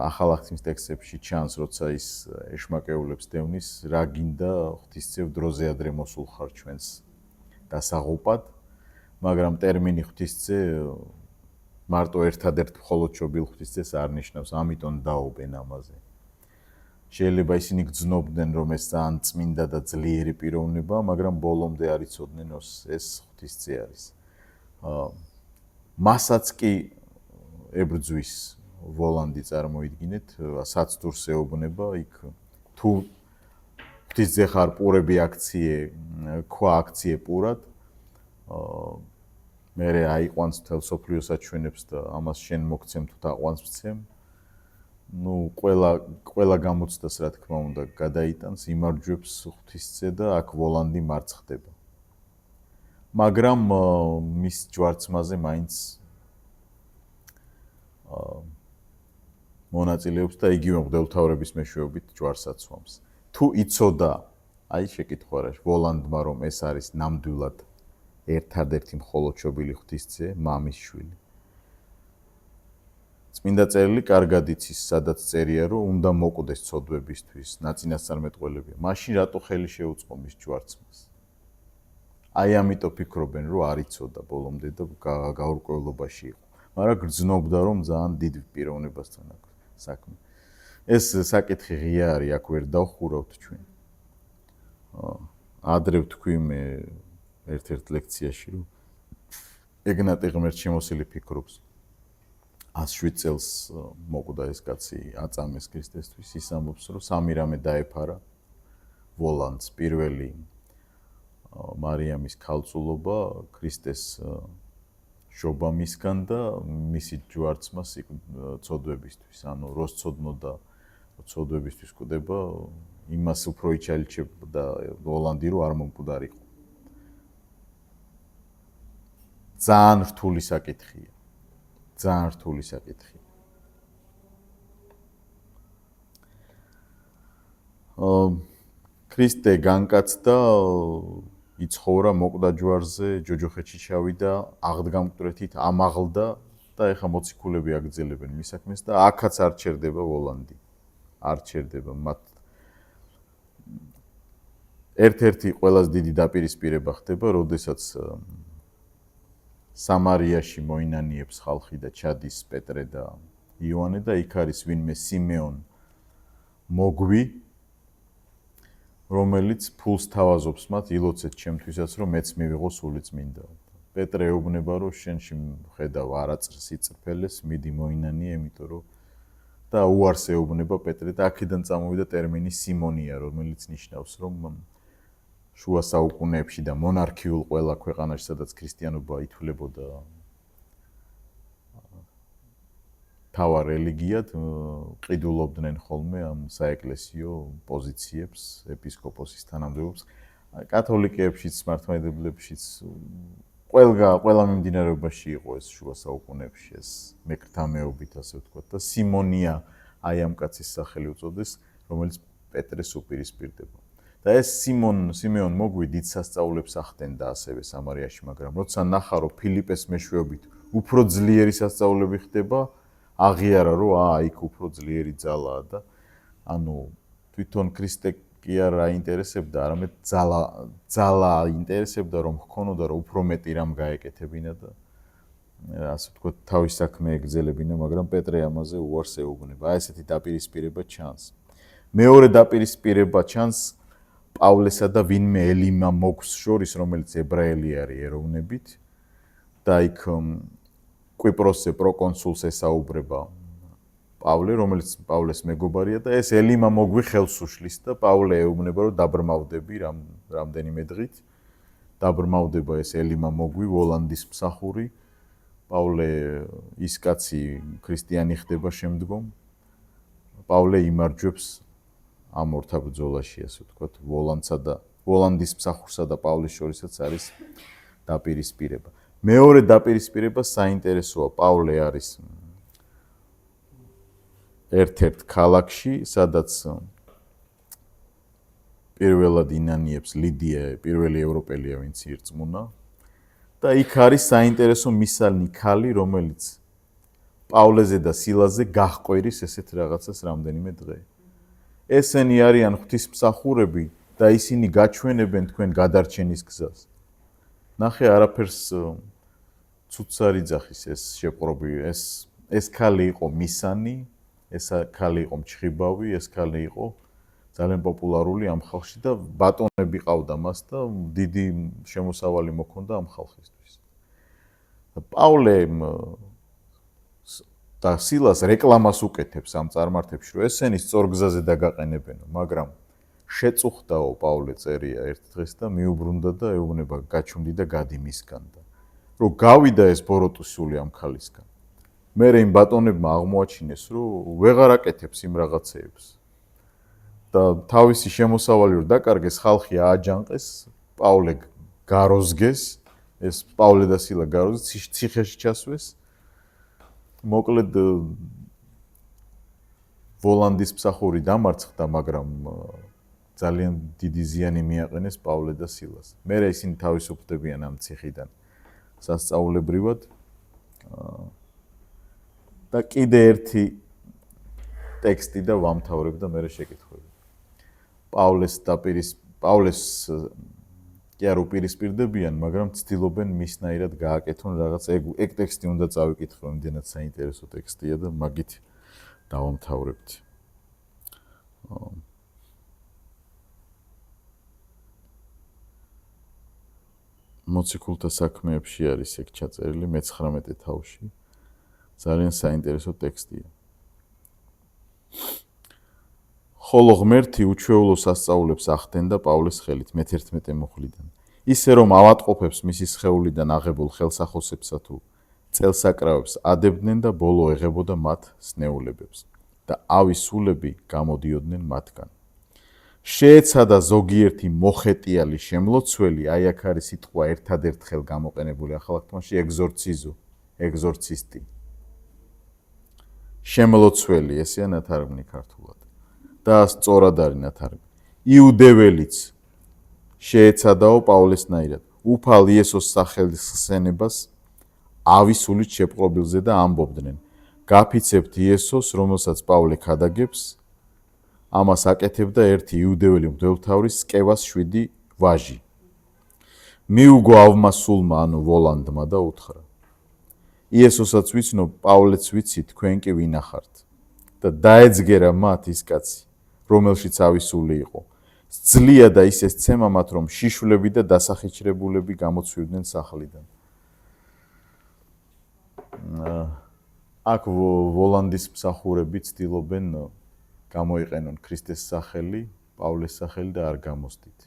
ახალ აღთქმის ტექსტებში ჩანს, როცა ის ეშმაკეულებს დევნის, რა გინდა ღვთისძე დროზე ადრე მოსულ ხარ ჩვენს დასაღუპად, მაგრამ ტერმინი ღვთისძე მარტო ერთადერთ მხოლოდ შობილ ღვთისძეს არ ნიშნავს, ამიტომ დაობენ ამაზე. შეიძლება ისინი გძნობდნენ, რომ ეს ძალიან წმინდა და ძლიერი პიროვნება, მაგრამ ბოლომდე არ იცოდნენ, რომ ეს ღვთისძე არის. მასაც კი ებრძვის ვოლანდი წარმოიდგინეთ, საცდურს ეუბნება იქ თუ ღვთისძე ხარ პურები აქციე, ქვა აქციე პურად მერე აიყვანს მთელ სოფლიოს აჩვენებს და ამას შენ მოგცემ თუ თაყვანს ვცემ. ნუ ყველა გამოცდას რა თქმა უნდა გადაიტანს, იმარჯვებს ღვთისძე და აქ ვოლანდი მარცხდება. მაგრამ მის ჯვარცმაზე მაინც მონაწილეობს და იგივე მღვდელმთავრების მეშვეობით ჯვარს აცვამს. თუ იცოდა, აი შეკითხვა რა, ვოლანდმა რომ ეს არის ნამდვილად ერთადერთი მხოლოდ შობილი ღვთისძე, მამის შვილი. წმინდა წერილი კარგად იცის, სადაც წერია, რომ უნდა მოკვდეს ცოდვებისთვის, ნაწინასწარმეტყველებია. მაშინ რატო ხელი შეუწყო მის ჯვარცმას? აი ამიტომ ფიქრობენ, რომ არ იცოდა ბოლომდე და გაურკვევლობაში იყო. მაგრამ გრძნობდა, რომ ძალიან დიდ პიროვნებასთან აქვს საქმე. ეს საკითხი ღია არის, აქ ვერ დავხურავთ ჩვენ. ადრე ვთქვი მე ერთ-ერთ ლექციაში, რომ ეგნატე ღმერთშემოსილი ფიქრობს 107 წელს მოკვდა ეს კაცი აწამეს ქრისტესთვის, ის ამბობს, რომ სამი რამე დაეფარა ვოლანდს. პირველი მარიამის ქალწულობა, ქრისტეს შობა მისგან და მისი ჯვარცმა ცოდვებისთვის, ანუ როს ცოდნოდა ცოდვებისთვის კვდება, იმას უფრო იჩალიჩებდა ვოლანდი, რომ არ მომკვდარიყო. ძალიან რთული საკითხია. ძალიან რთული საკითხია. ქრისტე განკაცდა, იცხოვრა მოკვდა ჯვარზე, ჯოჯოხეთში ჩავიდა, აღდგა მკვდრეთით, ამაღლდა და ეხა მოციქულები აგრძელებენ მის საქმეს და აქაც არ ჩერდება ვოლანდი. არ ჩერდება მათ. ერთ-ერთი ყველაზე დიდი დაპირისპირება ხდება, როდესაც სამარიაში მოინანიებს ხალხი და ჩადის პეტრე და იოანე და იქ არის ვინმე სიმეონ მოგვი, რომელიც ფულს თავაზობს მათ, ილოცეთ ჩემთვისაც, რომ მეც მივიღო სულიწმინდა. პეტრე ეუბნება, რომ შენში ხედავ არაწრს იწრფელეს, მიდი მოინანიე, იმიტომ რომ და უარს ეუბნება პეტრე და აქედან წამოვიდა ტერმინი სიმონია, რომელიც ნიშნავს, რომ შუა საუკუნეებში და მონარქიულ ყველა ქვეყანაში, სადაც ქრისტიანობა ითვლებოდა თავარ რელიგიად, ყიდულობდნენ ხოლმე ამ საეკლესიო პოზიციებს, ეპისკოპოსის თანამდებობს. კათოლიკეებშიც, მართლმადიდებლებშიც ყველა მიმდინარეობაში იყო ეს შუა საუკუნეებში, ეს მეკრთამეობით, ასე ვთქვათ, და სიმონია აი ამ კაცის სახელი უწოდეს, რომელიც პეტრეს უპირისპირდება. და ეს სიმეონ მოგვი დიდ სასწაულებს ახდენდა ასევე სამარიაში, მაგრამ როცა ნახა, რომ ფილიპეს მეშვეობით უფრო ძლიერი სასწაულები ხდება, აღიარა, რომ იქ უფრო ძლიერი ძალაა და ანუ თვითონ ქრისტე კი არ აინტერესებდა, არამედ ძალა აინტერესებდა, რომ ჰქონოდა, რომ უფრო მეტი რამ გაეკეთებინა და ასე ვთქვათ, თავის საქმე ეგრძელებინა, მაგრამ პეტრე ამაზე უარს ეუბნება. აი ესეთი დაპირისპირება ჩანს. მეორე დაპირისპირება ჩანს პავლესა და ვინმე ელიმა მოგვს შორის, რომელიც ებრაელი არის ეროვნებით და იქ კვიპროსზე პროკონსულს ესაუბრება პავლე, რომელიც პავლეს მეგობარია და ეს ელიმა მოგვი ხელს უშლის და პავლე ეუბნება, რომ დაბრმავდები რამდენიმე დღით. დაბრმავდება ეს ელიმა მოგვი, ვოლანდის მსახური. პავლე ის კაცი ქრისტიანი ხდება შემდგომ. პავლე იმარჯვებს ამ ორთა ბრძოლაში, ასე ვთქვათ, ვოლანდის მსახურსა და პავლეს შორისაც არის დაპირისპირება. მეორე დაპირისპირება საინტერესოა, პავლე არის ერთ-ერთ ქალაქში, სადაც პირველად ინანიებს ლიდია, პირველი ევროპელია, ვინც ირწმუნა და იქ არის საინტერესო მისალნი ქალი, რომელიც პავლეზე და სილაზე გაჰყვერის ესეთ რაღაცას რამდენიმე დღე. ესენი არიან ღვთისმსახურები და ისინი გაჩვენებენ თქვენ გადარჩენის გზას. ნახე, არაფერს ცუდს არ იძახის ეს შეპყრობი, ეს ქალი იყო მისანი, ეს ქალი იყო მჩხიბავი, ეს ქალი იყო ძალიან პოპულარული ამ ხალხში და ბატონები ყავდა მას და დიდი შემოსავალი მოქონდა ამ ხალხისთვის. პავლე და სილას რეკლამას უკეთებს ამ წარმართებში, რომ ესენი სწორ გზაზე დაგაყენებენო, მაგრამ შეწუხდაო პავლე წერია ერთ დღეს და მიუბრუნდა და ეუბნება გაჩუნდი და გადი მისგან და რომ გავიდა ეს ბოროტუსული ამ ქალისგან. მერე იმ ბატონებმა აღმოაჩინეს, რომ ვეღარ აკეთებს იმ რაღაცეებს. და თავისი შემოსავალი რომ დაკარგეს, ხალხი ააჯანყეს, პავლე გაროზგეს, ეს პავლე და სილა გაროზგეს, ციხეში ჩასვეს. მოკლედ ვოლანდის მსახური დამარცხდა, მაგრამ ძალიან დიდი ზიანი მიაყენეს პავლე და სილას. მერე ისინი თავისუფლდებიან ამ ციხიდან სასწაულებრივად. და კიდე ერთი ტექსტი და ვამთავრებ და მერე შეკითხვები. პავლეს კი არ უპირისპირდებიან, მაგრამ ცდილობენ მისნაირად გააკეთონ რაღაც ეგ ტექსტი უნდა წავიკითხო, იმდენად საინტერესო ტექსტია და მაგით დავამთავრებთ. მოციქულთა საქმეებში არის ეგ ჩაწერილი მე-19 თავში. ძალიან საინტერესო ტექსტია. ხოლო ღმერთი უჩვეულო სასწაულებს ახდენდა პავლეს ხელით მე-11 მუხლიდან. ისე რომ ავატყოფებს მისი სხეულიდან აღებულ ხელსახოსებსა თუ წელსაკრავებს ადებდნენ და ბოლო ეღებოდა მათ სნეულებებს და ავის სულები გამოდიოდნენ მათგან. შეეცადა ზოგიერთი მოხეტიალი შემლოცველი, აი აქ არის სიტყვა ერთადერთხელ გამოყენებული ახალ თქმაში ეგზორცისტი. შემლოცველი, ესეა ნათარგმნი ქართულად. და სწორად არის ნათარგმნი. იუდეველიც შეეცადაო პავლესნაირად, უფალ იესოს სახელსხსენებას ავის სულით შეპყრობილზე და ამბობდნენ: გაფიცებთ იესოს, რომელსაც პავლე ქადაგებს, ამას აკეთებდა ერთი იუდეველი მღვდელმთავრის სკევას 7 ვაჟი. მიუგო ავმა სულმა, ანუ ვოლანდმა და უთხრა: იესოსაც ვიცნობ, პავლეც ვიცი, თქვენ კი ვინახართ. და დაეძგერა მათ ის კაცი, რომელშიც ავის სული იყო. ძლია და ისე სცემა მათ, რომ შიშვლები და დასახიჩრებულები გამოცვიდნენ სახლიდან. აქ ვოლანდის მსახურები ცდილობენ გამოიყენონ ქრისტეს სახელი, პავლეს სახელი და არ გამოსდით.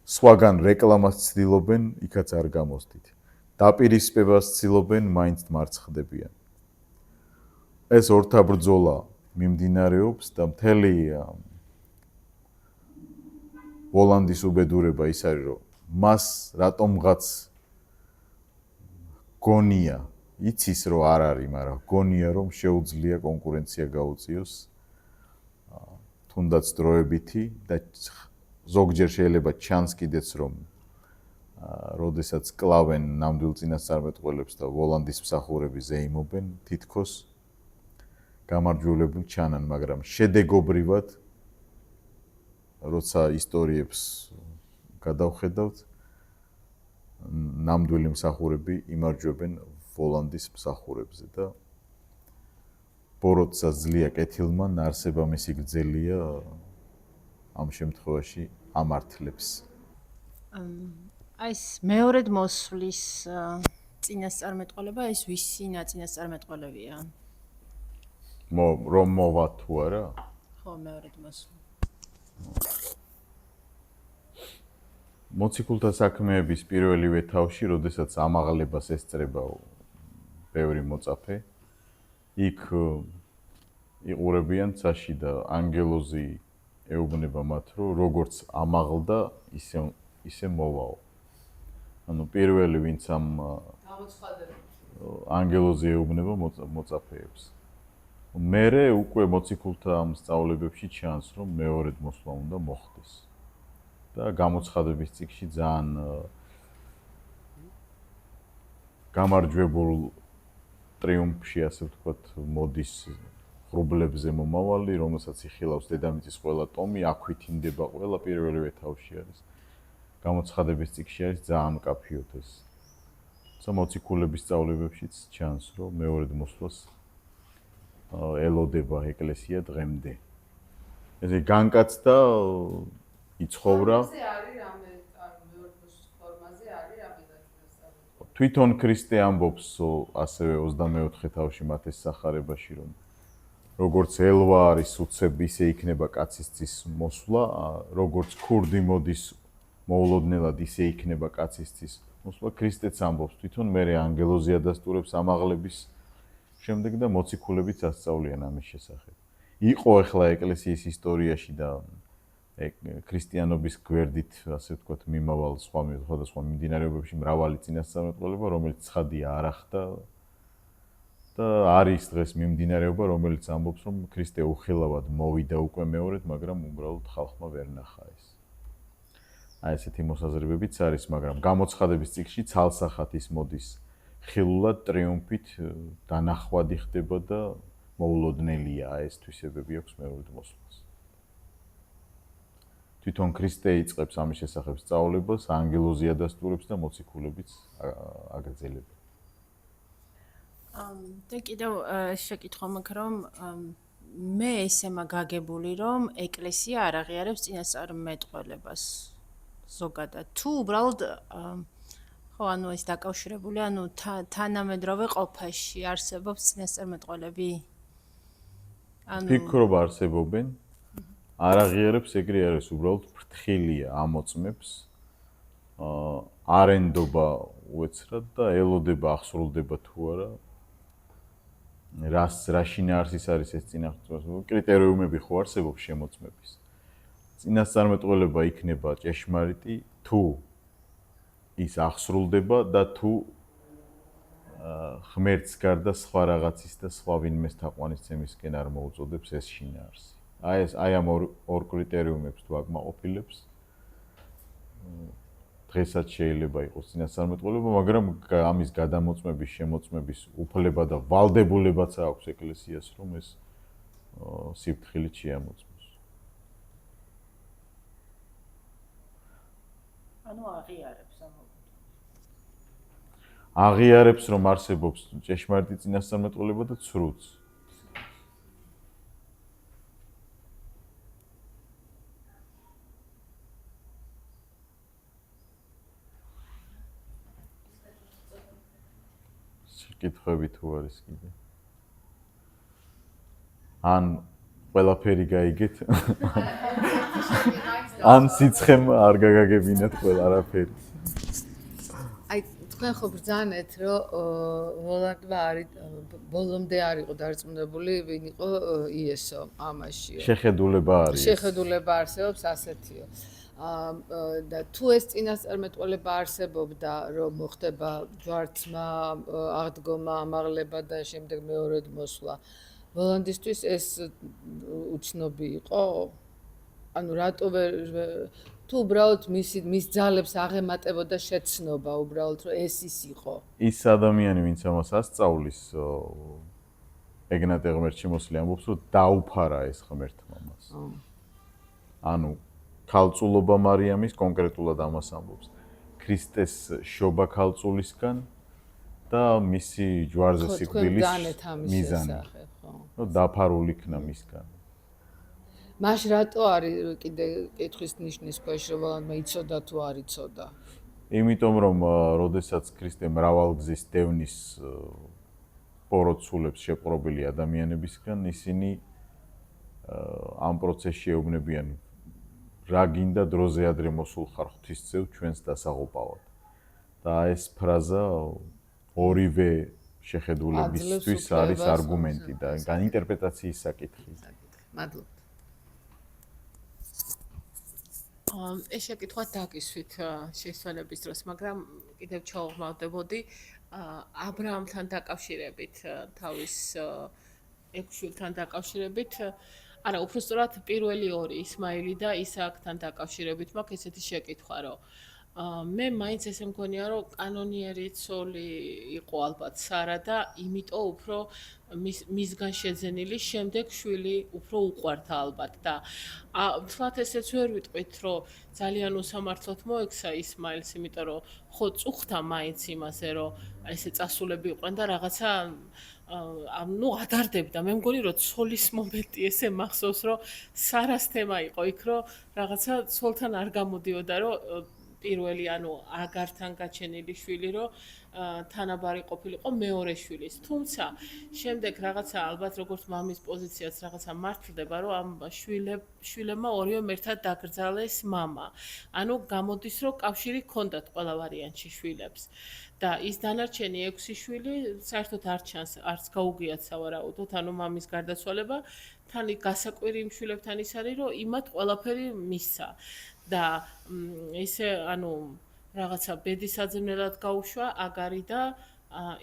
სხვაგან რეკლამას ცდილობენ, იქაც არ გამოსდით. დაპირისპებას ცდილობენ, მაინც მარცხდებიან. ეს ორთა ბრძოლა მიმდინარეობს და მთელი ვოლანდის უბედურება ის არის, რომ მას რატომღაც გონია, იცის რომ არ არის, მაგრამ გონია რომ შეუძლია კონკურენცია გაუწიოს თუნდაც დროებითი და ზოგჯერ შეიძლება ჩანს კიდეც რომ როდესაც კლავენ ნამდვილ წინასწარმეტყველებს და ვოლანდის მსახურები ზეიმობენ, თითქოს გამარჯვებულები ჩანან, მაგრამ შედეგობრივად როცა ისტორიებს გადავხედავთ, ნამდვილი მსახურები იმარჯვებენ ვოლანდის მსახურებზე და ბოროტსა ძლია კეთილმან არსება მისი გრძელია ამ შემთხვევაში ამართლებს. აი ეს მეორედ მოსვლის წინასწარმეტყველება, ეს ვისი წინასწარმეტყველებია? რომ მოვა თუ არა? ხო, მეორედ მოსვლა. მოციქულთა საქმეების პირველივე თავში, როდესაც ამაღლებას ესწრება ბევრი მოწაფე, იქ იყურებიან ცაში და ანგელოზი ეუბნება მათ, რომ როგორც ამაღლდა, ისე მოვაო. ანუ პირველი ვინც ამ ანგელოზი ეუბნება მოწაფეებს. მერე უკვე მოციქულთა ამ სწავლებებში ჩანს, რომ მეორედ მოსვლა უნდა მოხდეს. და გამოცხადების წიგნში ძალიან გამარჯვებულ ტრიუმფში, ასე ვთქვათ, მოდის ღრუბლებზე მომავალი, რომელსაც იხილავს დედამიწის ყველა ტომი, აქვით ინდება ყველა პირველივე თავში არის. გამოცხადების წიგნში არის ძალიან მკაფიოდ ეს. მოციქულების სწავლებებშიც ჩანს, რომ მეორედ მოსვლას ელოდება ეკლესია დღემდე. ესე განკაცდა იცხოვრა. თვითონ ქრისტე ამბობს ასევე 24 თავში მათეს სახარებაში, რომ როგორც ელვა არის უცებ, ისე იქნება კაცისთვის მოსვლა, როგორც ქურდი მოდის მოულოდნელად, ისე იქნება კაცისთვის მოსვლა. ქრისტეც ამბობს თვითონ, მერე ანგელოზი ადასტურებს ამაღლების შემდეგ და მოციქულებიც ასწავლიან ამის შესახებ. იყო ახლა ეკლესიის ისტორიაში და ქრისტიანობის გვერდით, ასე ვთქვათ, მიმავალ სხვადასხვა მიმდინარეობებში მრავალი წინასწარმეტყველება, რომელიც ცხადია არ ახდა და არის დღეს მიმდინარეობა, რომელიც ამბობს, რომ ქრისტე უხილავად მოვიდა უკვე მეორედ, მაგრამ უბრალოდ ხალხმა ვერ ნახა ეს. აი ესეთი მოსაზრებებიც არის, მაგრამ გამოცხადების წიგნში ცალსახად ის მოდის ხილულად, ტრიუმფით, დანახვადი ხდება და მოულოდნელია ეს თვისებები აქვს მეორედ მოსვლას. თვითონ ქრისტე იწყებს ამის შესახებ სწავლებას, ანგელოზი ადასტურებს და მოციქულებიც აგრძელება. და კიდევ შეკითხვა მაქვს, რომ მე ესე მაგაგებული, რომ ეკლესია არ აღიარებს წინასწარმეტყველებას ზოგადად. თუ უბრალოდ ხო, ანუ ეს დაკავშირებული, ანუ თანამედროვე ყოფაში არსებობს წინასწარმეტყველები? ფიქრობ არსებობენ. არ აღიარებს ეგრე არის, უბრალოდ ფრთხილია ამოწმებს. არენდობა უეცრად და ელოდება ახსრულდება თუ არა. რა შინაარსის არის ეს წინასწარმეტყველება? კრიტერიუმები ხო არსებობს შემოწმების. წინასწარმეტყველება იქნება ჭეშმარიტი თუ ის ახსრულდება და თუ ღმერთს გარდა სხვა რაღაცის და სხვა ვინმეს თაყვანისცემისკენ არ მოუწოდებს ეს შინაარსი. აი ამ ორ კრიტერიუმებს თუ აკმაყოფილებს, დღესაც შეიძლება იყოს წინასწარმეტყველება, მაგრამ ამის გადამოწმების, შემოწმების უფლება და ვალდებულებაც აქვს ეკლესიას, რომ ეს სიფრთხილით შეამოწმოს. ანუ აღიარებს ამ აღიარებს, რომ არსებობს ჭეშმარიტი წინასწარმეტყველება და ცრუც. კითხვები თუ არის კიდე. ან ყველაფერი გაიგეთ? ან სიცხემ არ გაგაგებინათ ყველა არაფერი. აი თქვენ ხო ბრძანეთ, რომ ვოლანდმა არის ბოლომდე არ იყო დარწმუნებული, ვინ იყო იესო ამაშიო. შეხედულება არის. შეხედულება არსებობს ასეთიო. და თუ ეს წინასწარმეტყველება არსებობდა, რომ მოხდება ჯვარცმა, აღდგომა, ამაღლება და შემდეგ მეორედ მოსვლა, ვოლანდისთვის ეს უცნობი იყო? ანუ რატო თუ უბრალოდ მის ძალებს აღემატებოდა შეცნობა, უბრალოდ რომ ეს ის იყო. ის ადამიანი, ვინც ამას ასწავლის, ეგნატე ღმერთშემოსილი ამბობს, რომ დაუფარა ეს ღმერთმა მას. ანუ ქალწულობა მარიამის კონკრეტულად ამას ამბობს. ქრისტეს შობა ქალწულისგან და მისი ჯვარზე სიკვდილის მიზანი. ხო, დაფარული იქნა მისგან. მაშ რატო არის კიდე კითხვის ნიშნის ქვეშ, რომ ვოლანდმა იცოდა თუ არ იცოდა? იმიტომ რომ როდესაც ქრისტე მრავალგზის დევნის პოროცულებს შეპყრობილი ადამიანებისგან, ისინი ამ პროცესში ეუბნებიან რა გინდა დროზე ადრე მოსულ ხარ ღვთისმცემ ჩვენს დასაღუპავად. და ეს ფრაზა ორივე შეხედულებისთვის არის არგუმენტი და განინტერპრეტაციის საკითხი. მადლობა. ეს შეკითხვა დაკისვით შესვენების დროს, მაგრამ კიდევ ჩაუღმავდებოდი ა ブラ ამთან დაკავშირებით, თავის 6 შვილთან დაკავშირებით, არა, უბრალოდ პირველი ორი ისმაილი და ისააკთან დაკავშირებით მაქვს ესეთი შეკითხვა, რომ მე მაინც ესე მგონია, რომ კანონიერი ცოლი იყო ალბათ სარა და იმიტომ უფრო მისგან შეძენილი შემდეგ შვილი უფრო უყვარდა ალბათ და თქვათ ესეც ვერ ვიტყვით, რომ ძალიან უსამართლოდ მოექცა ისმაილს, იმიტომ რომ ხო წუხდა მაინც იმაზე, რომ ესე წასულები იყვნენ და რაღაცა ნუ ადარდებდა. მე მგონი, რომ ცოლის მომენტი ესე მახსოვს, რომ სარას თემა იყო იქ, რომ რაღაცა ცოლთან არ გამოდიოდა, რომ პირველი, ანუ აგართან გაჩენილი შვილი, რომ თანაბარი ყოფილიყო მეორე შვილის. თუმცა შემდეგ რაღაცა ალბათ როგორც მამის პოზიციაც რაღაცა მართლდება, რომ ამ შვილებმა ორივე ერთად დაკრძალეს მამა. ანუ გამოდის, რომ კავშირი ჰქონდათ ყველა ვარიანტში შვილებს. და ის დანარჩენი 6 შვილი საერთოდ არ ჩანს, არც გაუგიათ სავარაუდოდ, ანუ მამის გარდაცვალება, თან გასაკვირი იმ შვილებთან ის არის, რომ იმათ ყველაფერი მისცა. და ისე, ანუ რაღაცა ბედისაძმელად გაუშვა აგარი და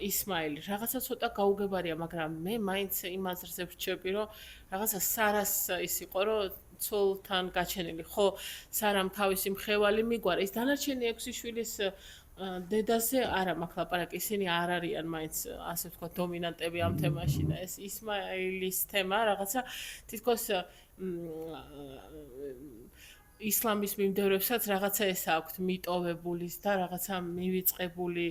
ისმაილი. რაღაცა ცოტა გაუგებარია, მაგრამ მე მაინც იმ აზრზე ვრჩები, რომ რაღაცა სარას ის იყო, რომ ცოლთან გაჩენილი. ხო, სარამ თავისი მხევალი მიგვარა, ის დანარჩენი 6 შვილის დედაზე არა მაქვს ლაპარაკი, ისინი არ არიან მაინც ასე ვთქვა დომინანტები ამ თემაში და ეს ისმაილის თემა რაღაცა თითქოს ისლამის მიმდევრებსაც რაღაცა ეს აქვთ მიტოვებულის და რაღაცა მივიწყებული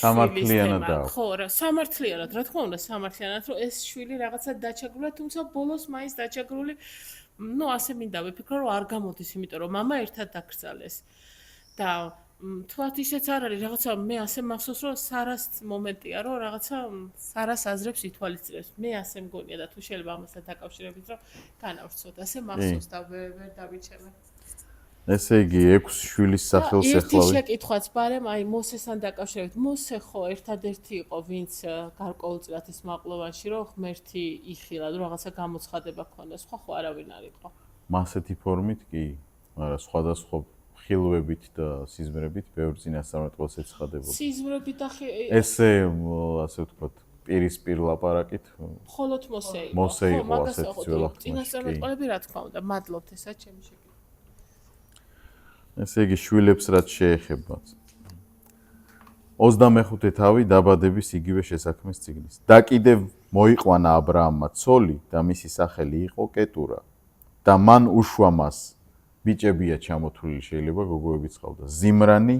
სამართლიანად აქვს. ხო, რა, სამართლიანად, რა თქმა უნდა, სამართლიანად, რომ ეს შვილი რაღაცა დაჩაგრულა, თუმცა ბოლოს მაინც დაჩაგრული, ასე მინდა ვიფიქრო, რომ არ გამოდის, იმიტომ რომ მამა ერთად დაკრძალეს. და თქვათ ისეც არ არის, რაღაცა მე ასე მახსოვს, რომ სარას მომენტია, რომ რაღაცა სარას აზრებს ითვალისწინებს. მე ასე მგონია და თუ შეიძლება ამასთან დაკავშირებით, რომ განავრცოთ, ასე მახსოვს და ვერ დავიჩემე. ესე იგი 6 შვილის სახელს ერთი ეხლავი. შეკითხვაც ბარემ, აი მოსესთან დაკავშირებით. მოსე ხო ერთადერთი იყო, ვინც გარკვეულწილად ის მაღლოვანში, რომ ღმერთი იხილა, რომ რაღაცა გამოცხადება ქონდა. სხვა ხო არავინ არ იყო. მასეთი ფორმით კი, მაგრამ სხვადასხვა ხილვებით და სიზმრებით ბევრ წინასწარმეტყველს ეცხადებოდა. სიზმრებით და ესე ასე ვთქვათ, პირისპირ ლაპარაკით მხოლოდ მოსე იყო. მოსე იყო ასეთი ძველ აღთქმაში. წინასწარმეტყველები რა თქმა უნდა, მადლობთ, ესა ჩემი შეკითხვა. ესე იგი შვილებს რაც შეეხება. 25 თავი დაბადების იგივე შესაქმის წიგნის. და კიდევ მოიყვანა ა ブラ ამმა ცოლი და მისი სახელი იყო კეტურა. და მან უშვა მას ბიჭებია ჩამოთვლილი, შეიძლება გოგოებიც ყავდა. ზიმრანი,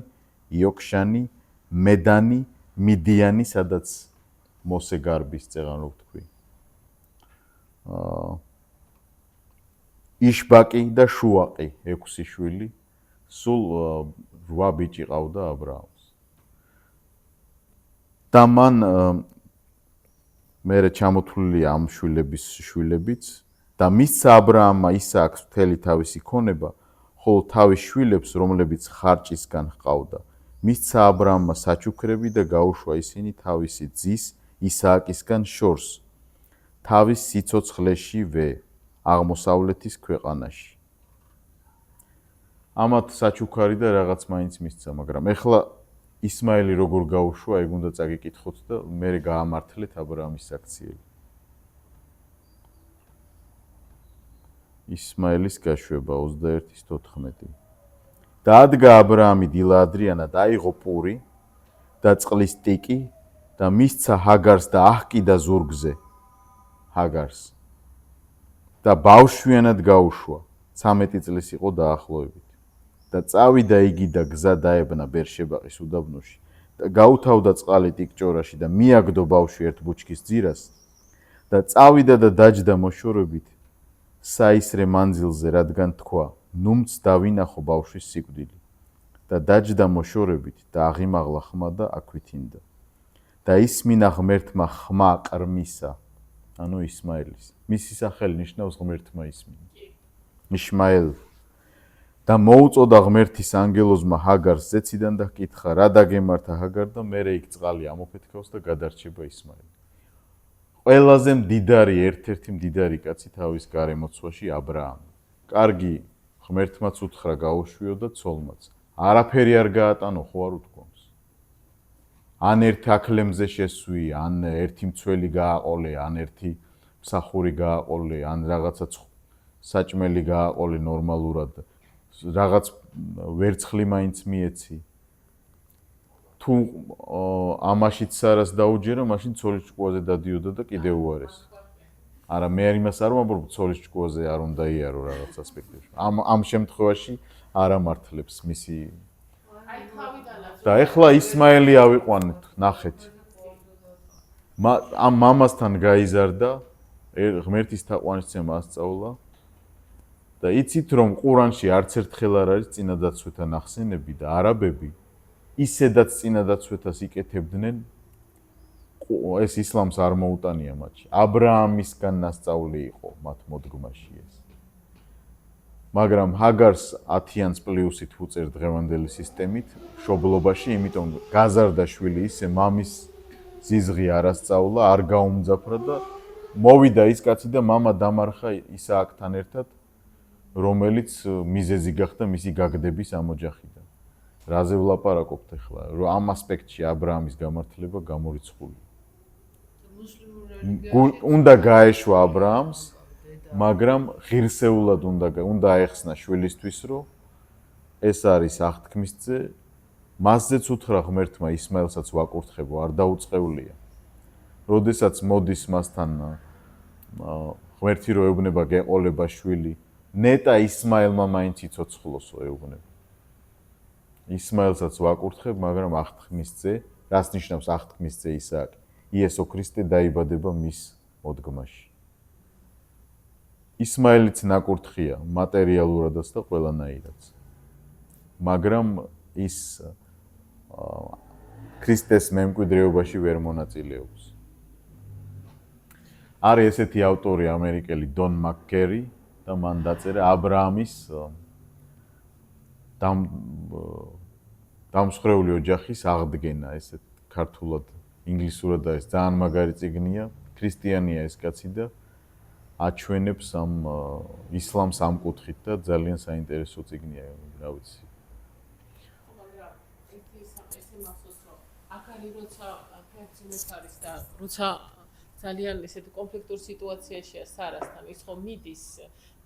იოქშანი, მედანი, მიდიანი, სადაც მოსე გარბის წეღან რო ვთქვი. იშბაკი და შუაყი 6 შვილი. სულ 8 ბიჭი ყავდა ა ブラ ამს. და მან მერე ჩამოთვლილია ამ შვილების შვილებიც და მისცა ა ブラ ამმა ისააკს მთელი თავისი ქონება, ხოლო თავის შვილებს, რომლებიც ხარჭისგან ჰყავდა, მისცა ა ブラ ამმა საჩუქრები და გაუშვა ისინი თავისი ძის ისააკისგან შორს, თავის სიცოცხლეშივე, აღმოსავლეთის ქვეყანაში. ამათ საჩუქარი და რაღაც მაინც მისცა, მაგრამ ეხლა ისმაილი როგორ გაუშვა, ეგ უნდა წაგიკითხოთ და მერე გაამართლეთ ა ブラ ამის საქციელი. ისმაილის გაშვება 21:14. დაადგა ა ブラ ამი დილა ადრიანად, აიღო პური და წყლის ტიკი და მისცა ჰაგარს და აჰკიდა ზურგზე ჰაგარს. და ბავშვიანად გაუშვა, 13 წლის იყო დაახლოებით. და წავიდა იგი და გზა დაებნა ბერშებაყის უდაბნოში და გაუთავდა წყალი ტიკჭორაში და მიაგდო ბავშვი ერთ ბუჩქის ძირას და წავიდა და დაჯდა მოშორებით საისრე მანძილზე, რადგან თქვა, ნუმც დავინახო ბავშვის სიკვდილი და დაჯდა მოშორებით და აღიმაღლა ხმა და აქვითინდა და ისმინა ღმერთმა ხმა ყრმისა, ანუ ისმაილის. მისი სახელი ნიშნავს ღმერთმა ისმინა. იშმაელ და მოუწოდა ღმერთის ანგელოზმა ჰაგარს ზეციდან და ჰკითხა, რა დაგემართა ჰაგარ და მერე იქ წყალი ამოფეთქავს და გადარჩება ისმაილი. ყველაზე მდიდარი, ერთ-ერთი მდიდარი კაცი თავის გარემოცვაში ა ブラ ამი. კარგი ღმერთმაც უთხრა გაუშვიო და ცოლმაც. არაფერი არ გაატანო, ხო არ უთქვამს. ან ერთ აქლემზე შესვი, ან ერთი მცველი გააყოლე, ან ერთი მსახური გააყოლე, ან რაღაცა საჭმელი გააყოლე ნორმალურად. რაღაც ვერცხლი მაინც მიეცი. თუ ამაშიც სარას დაუჯერა, მაშინ ცოლის ჭკუაზე დადიოდა და კიდევ უარეს. არა, მე იმას არ ვამბობ, ცოლის ჭკუაზე არ უნდა იარო რაღაც ასპექტებში. ამ შემთხვევაში არ ამართლებს მისი. და ეხლა ისმაელი ავიყვანეთ, ნახეთ. ამ მამასთან გაიზარდა, ღმერთის თაყვანისცემა ასწავლა. და იცით რომ ყურანში არც ერთხელ არ არის წინადაცვეთა ნახსენები და არაბები ისედაც წინადაცვეთას იკეთებდნენ, ეს ისლამს არ მოუტანია მათში. ა ブラ ამისგან ნასწავლი იყო მათ მოდგმაში ეს. მაგრამ ჰაგარს 10-იანს პლუსით უწერ დღევანდელი სისტემით მშობლობაში, იმიტომ გაზარდა შვილი ისე მამის ზიზღი არ ასწავლა, არ გაუმძაფრა და მოვიდა ის კაცი და მამა დამარხა ისააკთან ერთად, რომელიც მიზეზი გახდა მისი გაგდების ამ ოჯახიდან. რაზე ვლაპარაკობთ ახლა? რომ ამ ასპექტში ა ブラ ამის გამართლება გამორიცხულია. უნდა გაეშვა ა ブラ ამს, მაგრამ ღირსეულად უნდა აეხსნა შვილისთვის, რომ ეს არის აღთქმისძე, მასზეც უთხრა ღმერთმა ისმაილსაც ვაკურთხებო, არ დაუწყევლია. როდესაც მოდის მასთან ღმერთი რო ეუბნება გეყოლება შვილი, ნეტა ისმაილმა მაინც იცოცხლოსო ეუბნება. ისმაილსაც ვაკურთხებ, მაგრამ აღთქმის ძე, რას ნიშნავს აღთქმის ძე ისააკი? იესო ქრისტე დაიბადება მის მოდგმაში. ისმაილიც ნაკურთხია მატერიალურადაც და ყველანაირად. მაგრამ ის ქრისტეს მემკვიდრეობაში ვერ მონაწილეობს. არის ესეთი ავტორი ამერიკელი დონ მაკკერი და მან დაწერა აბრაამის დამსხვრეული ოჯახის აღდგენა, ესეთ ქართულად, ინგლისურად და ეს ძალიან მაგარი წიგნია, ქრისტიანია ეს კაცი და აჩვენებს ამ ისლამს ამ კუთხით და ძალიან საინტერესო წიგნია, რა ვიცი. მაგრამ ესე მახსოვს რომ აქარი როცა ფერცინეს არის და როცა ძალიან ესეთი კონფლიქტურ სიტუაციაშია სარასთან, ის ხომ მიდის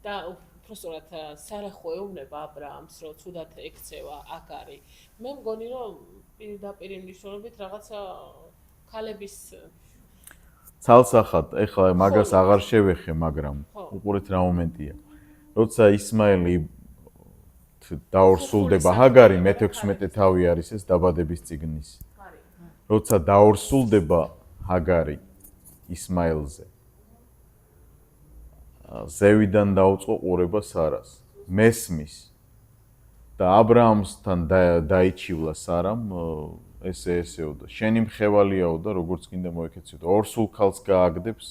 და უბრალოდ სარა ხო ეუბნება აბრაამს, რომ ცუდად ექცევა აგარი. მე მგონი რომ პირდაპირ მნიშვნელობით რაღაცა ქალების ცალსახად, ეხლა მაგას აღარ შევეხე, მაგრამ უყურეთ რა მომენტია. როცა ისმაილი დაორსულდება ჰაგარი, მე-16 თავი არის ეს დაბადების წიგნის. როცა დაორსულდება ჰაგარი ისმაილზე. ზევიდან დაუწყო ყურება სარას. მესმის და აბრაამსთან დაიჩივლა სარამ ესეო და შენი მხევალიაო და როგორც კიდე მოიქეციო და ორსულ ქალს გააგდებს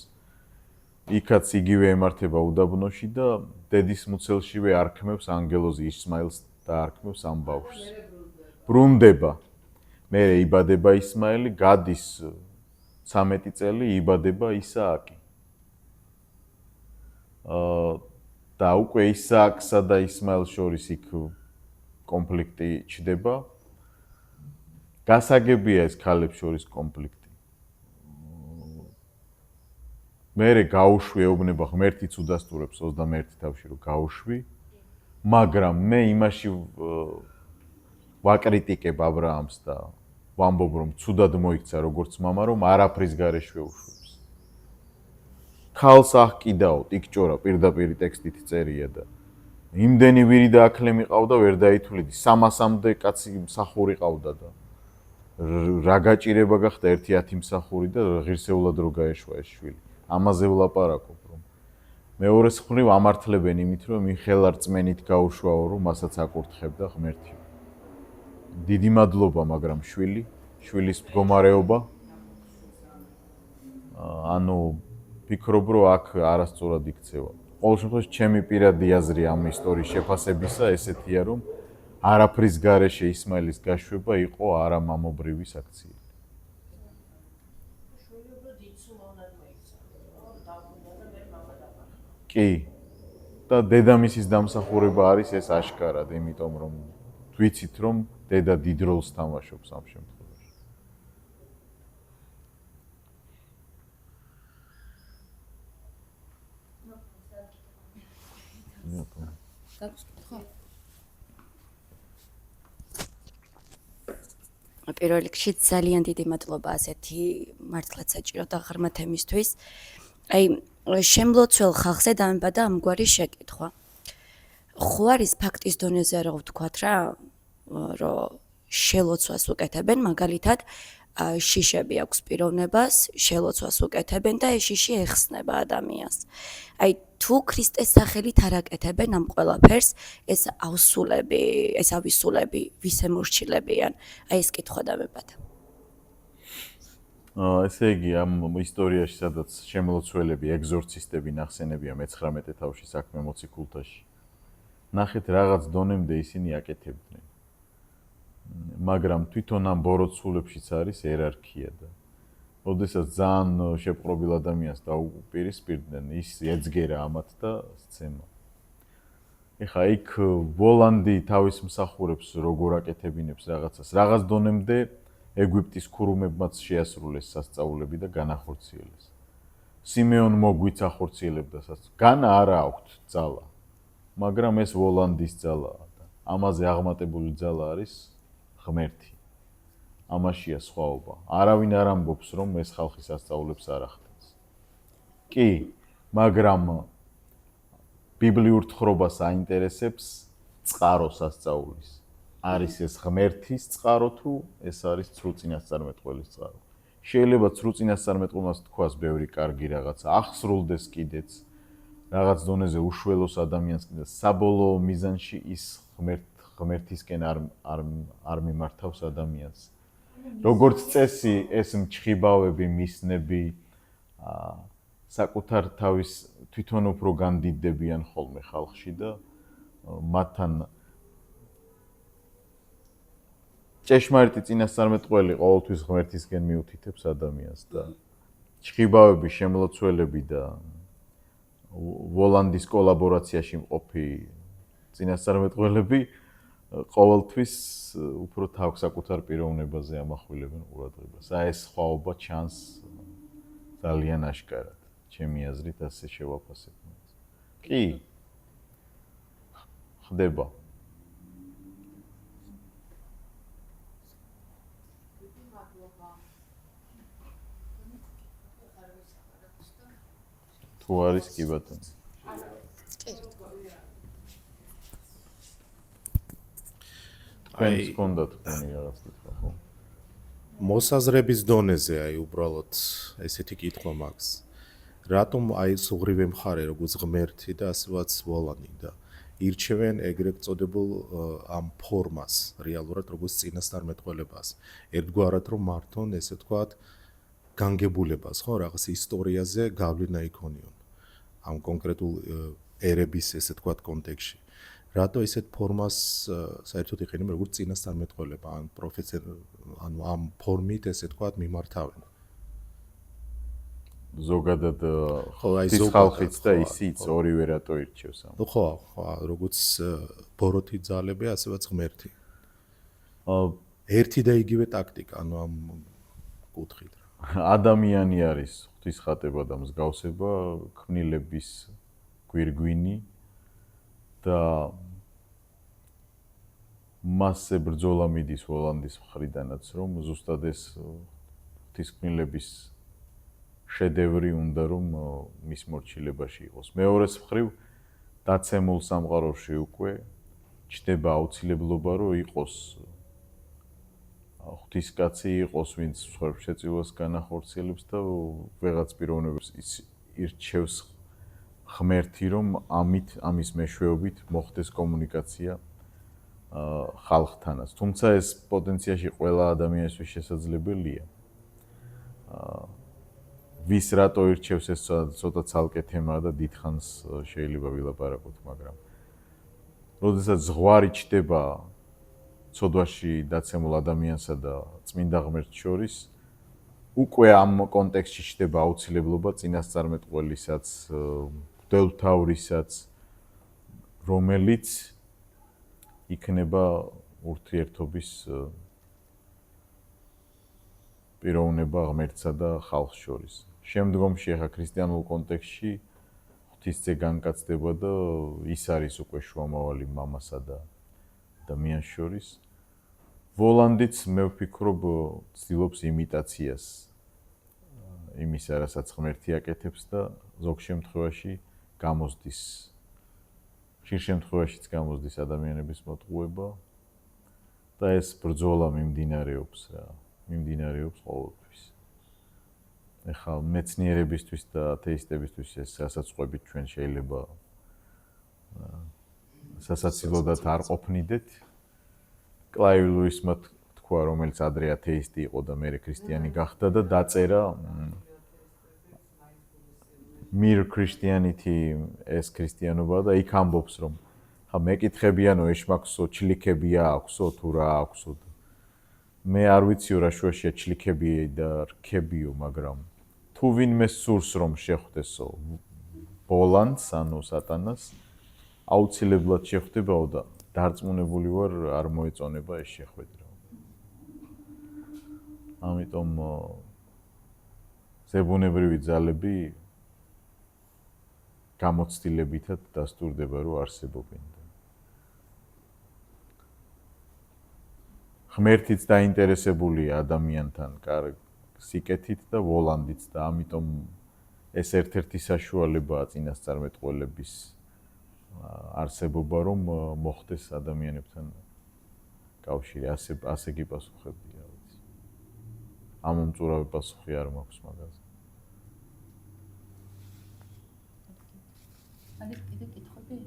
იქაც იგივე ემართება უდაბნოში და დედის მუცელშივე არქმევს ანგელოზი ისმაილს და არქმევს ამ ბავშვს. ბრუნდება. მერე იბადება ისმაილი, გადის 13 წელი იბადება ისააკი. და უკვე ისააკსა და ისმაილს შორის იქ კონფლიქტი ჩდება. გასაგებია ეს ქალებს შორის კონფლიქტი. მერე გაუშვი ეუბნება ღმერთიც უდასტურებს 21 თავში რომ გაუშვი, მაგრამ მე იმაში ვაკრიტიკებ აბრაამს და ვამბობ რომ ცუდად მოიქცა როგორც მამა რომ არაფრის გარეშე უშვებს. ქალს აღკიდაო, ტიკჭორა პირდაპირ ტექსტით წერია და იმდენი ვირი და აკლე მიყავდა ვერ დაითვლიდი 300-მდე კაცი მსახური ყავდა და რა გაჭირება გახდა 1-10 მსახური და ღირსეულად რო გაეშვა ეს შვილი. ამაზე ვლაპარაკობ რომ მეორე მხრივ ამართლებენ იმით რომ მიხელარწმენით გაუშვაო რომ მასაც აკურთხებდა ღმერთი. დიდი მადლობა მაგრამ შვილის მდგომარეობა ანუ ფიქრობ რომ აქ არასწორად იქცევა. ყოველ შემთხვევაში ჩემი პირადი აზრი ამ ისტორიის შეფასებისა ესეთია რომ არაფრის გარეშე ისმაილის გაშვება იყო არამამობრივი საქციელი. კი. და დედამისის დამსახურება არის ეს აშკარად, იმიტომ რომ ვიცით რომ დედა დიდ როლს თამაშობს ამ შემთხვევაში. პირველ რიგში ძალიან დიდი მადლობა ასეთი მართლაც საჭირო და ღრმა თემისთვის. აი შემლოცველ ხალხზე დამებადა ამგვარი შეკითხვა. ხო არის ფაქტის დონეზე რო ვთქვათ რა, რომ შელოცვას უკეთებენ, მაგალითად შიშები აქვს პიროვნებას, შელოცვას უკეთებენ და ეს შიში ეხსნება ადამიანს. აი თუ ქრისტეს სახელით არ აკეთებენ ამ ყველაფერს, ეს ავისულები, ვის ემორჩილებიან? აი ეს კითხვა დამებადა. ესე იგი ამ ისტორიაში სადაც შემლოცველები, ეგზორცისტები ნახსენებია მე-19 თავში საქმე მოციქულთაში. ნახეთ რაღაც დონემდე ისინი აკეთებდნენ. მაგრამ თვითონ ამ ბოროტსულებშიც არის იერარქია და ოდესაც ძალიან შეპყრობილ ადამიანს დაუპირისპირდნენ, ის ეძგერა ამათ და სცემა. ეხა იქ ვოლანდი თავის მსახურებს როგორ აკეთებინებს რაღაცას, რაღაც დონემდე ეგვიპტის ქურუმებმაც შეასრულეს სასწაულები და განახორციელეს. სიმეონ მოგვიც ახორციელებდა სასწაულს. განა არა აქვთ ძალა, მაგრამ ეს ვოლანდის ძალაა და ამაზე აღმატებული ძალა არის ღმერთი. ამაშია სხვაობა. არავინ არ ამბობს, რომ ეს ხალხი სასწაულებს არ ახდენს. კი, მაგრამ ბიბლიურ თხრობას აინტერესებს წყაროს ასწაულის. არის ეს ღმერთის წყარო თუ ეს არის ცრუ წინასწარმეტყველის წყარო. შეიძლება ცრუ წინასწარმეტყველს თქვას ბევრი კარგი რაღაცა, ახსრულდეს კიდეც რაღაც დონეზე უშველოს ადამიანს კიდე საბოლოო მიზანში ის ღმერთისკენ არ მიმართავს ადამიანს. როგორც წესი, ეს მჩხიბავები, მისნები საკუთარ თავის თვითონ უფრო განდიდებიან ხოლმე ხალხში და მათთან ჭეშმარიტი წინასწარმეტყველი ყოველთვის ღმერთისკენ მიუთითებს ადამიანს და ჩხიბავები, შემლოცველები და ვოლანდის კოლაბორაციაში მყოფი წინასწარმეტყველები ყოველთვის უფრო თავის საკუთარ პიროვნებაზე ამახვილებენ ყურადღებას. ეს სხვაობა ჩანს ძალიან აშკარად. ჩემი აზრით ასე შევაფასებ. კი. ხდება. თუ არის კი ბატონო. აი კონდა თქვენი რაღაც კითხვა ხო? მოსაზრების დონეზე აი უბრალოდ ესეთი კითხვა მაქვს. რატომ აი სუღრივე მხარე როგორც ღმერთი და ასევაც ვოლანი და ირჩევენ ეგრეთ წოდებულ ამ ფორმას რეალურად როგორც წინასწარმეტყველებას. ერთგვარად რომ მართონ ესე ვთქვათ განგებულებას ხო რაღაც ისტორიაზე გავლენა იქონიონ. ამ კონკრეტულ ერების ესე ვთქვათ კონტექსტში. რატო ესეთ ფორმას საერთოდ იყენებენ როგორც წინასწარმეტყველება ან პროფესორ ანუ ამ ფორმით ესე ვთქვათ მიმართავენ. ზოგადად ხო აი ის ხალხიც და ისიც ორივე რატო ირჩევს ამ. ხო, როგორც ბოროტი ძალები, ასევაც ღმერთი. ერთი და იგივე ტაქტიკა, ანუ ამ კუთხით. ადამიანი არის ღვთისხატება და მსგავსება, ქმნილების გვირგვინი და მასზე ბრძოლა მიდის ვოლანდის მხრიდანაც, რომ ზუსტად ეს ღვთისკვნილების შედევრი უნდა რომ მის მორჩილებაში იყოს. მეორეს მხრივ დაცემულ სამყაროში უკვე ჩდება აუცილებლობა რომ იყოს ღვთისკაცი იყოს, ვინც მსხვერპლშეწირვას განახორციელებს და ვეღაც პიროვნებას ირჩევს ღმერთი, რომ ამის მეშვეობით მოხდეს კომუნიკაცია ხალხთანაც. თუმცა ეს პოტენციაში ყველა ადამიანისთვის შესაძლებელია. ვის რატო ირჩევს ეს ცოტა ცალკე თემაა და დიდხანს შეიძლება ვილაპარაკოთ, მაგრამ როდესაც ზღვარი ჩდება ცოდვაში დაცემულ ადამიანსა და წმინდა ღმერთს შორის, უკვე ამ კონტექსტში ჩდება აუცილებლობა წინასწარმეტყველისაც, მღვდელმთავრისაც, რომელიც იქნება ურთიერთობის პიროვნება ღმერთსა და ხალხს შორის. შემდგომში ახლა ქრისტიანულ კონტექსტში ღვთისძე განკაცდება და ის არის უკვე შუამავალი მამასა და ადამიანს შორის. ვოლანდიც მე ვფიქრობ ცდილობს იმიტაციას იმისა, რასაც ღმერთი აკეთებს და ზოგ შემთხვევაში გამოსდის. ხშირ შემთხვევაშიც გამოსდის ადამიანების მოტყუება და ეს ბრძოლა მიმდინარეობს ყოველთვის. ეხლა მეცნიერებისთვის და ათეისტებისთვის ეს სასაწყობი ჩვენ შეიძლება სასაცილოდაც არ ყოფნიდეთ. კლაივ ლუისმა თქვა, რომელიც ადრე ათეისტი იყო და მერე ქრისტიანი გახდა და დაწერა Mere Christianity ეს ქრისტიანობა და იქ ამბობს, რომ ხა მეკითხებიანო ეშმაკსო, ჩლიქებია აქვსო თუ რა აქვსო. მე არ ვიციო რა შუაშია ჩლიქები და რქებიო, მაგრამ თუ ვინმე სურს რომ შეხვდესო ბოლანს, ანუ სატანას, აუცილებლად შეხვდებაო და დარწმუნებული ვარ არ მოეწონება ეს შეხვედრა. ამიტომ ზებუნებრივი ძალები გამოცდილებითად დასტურდება რომ არსებობენ. ღმერთიც დაინტერესებულია ადამიანთან სიკეთით და ვოლანდიც და ამიტომ ეს ერთ-ერთი საშუალებაა წინასწარმეტყველების არსებობა რომ მოხდეს ადამიანებთან კავშირი, ასე კი პასუხებდი, რა ვიცი. ამომწურავი პასუხი არ მაქვს მაგაზე. არის კიდე კითხვები?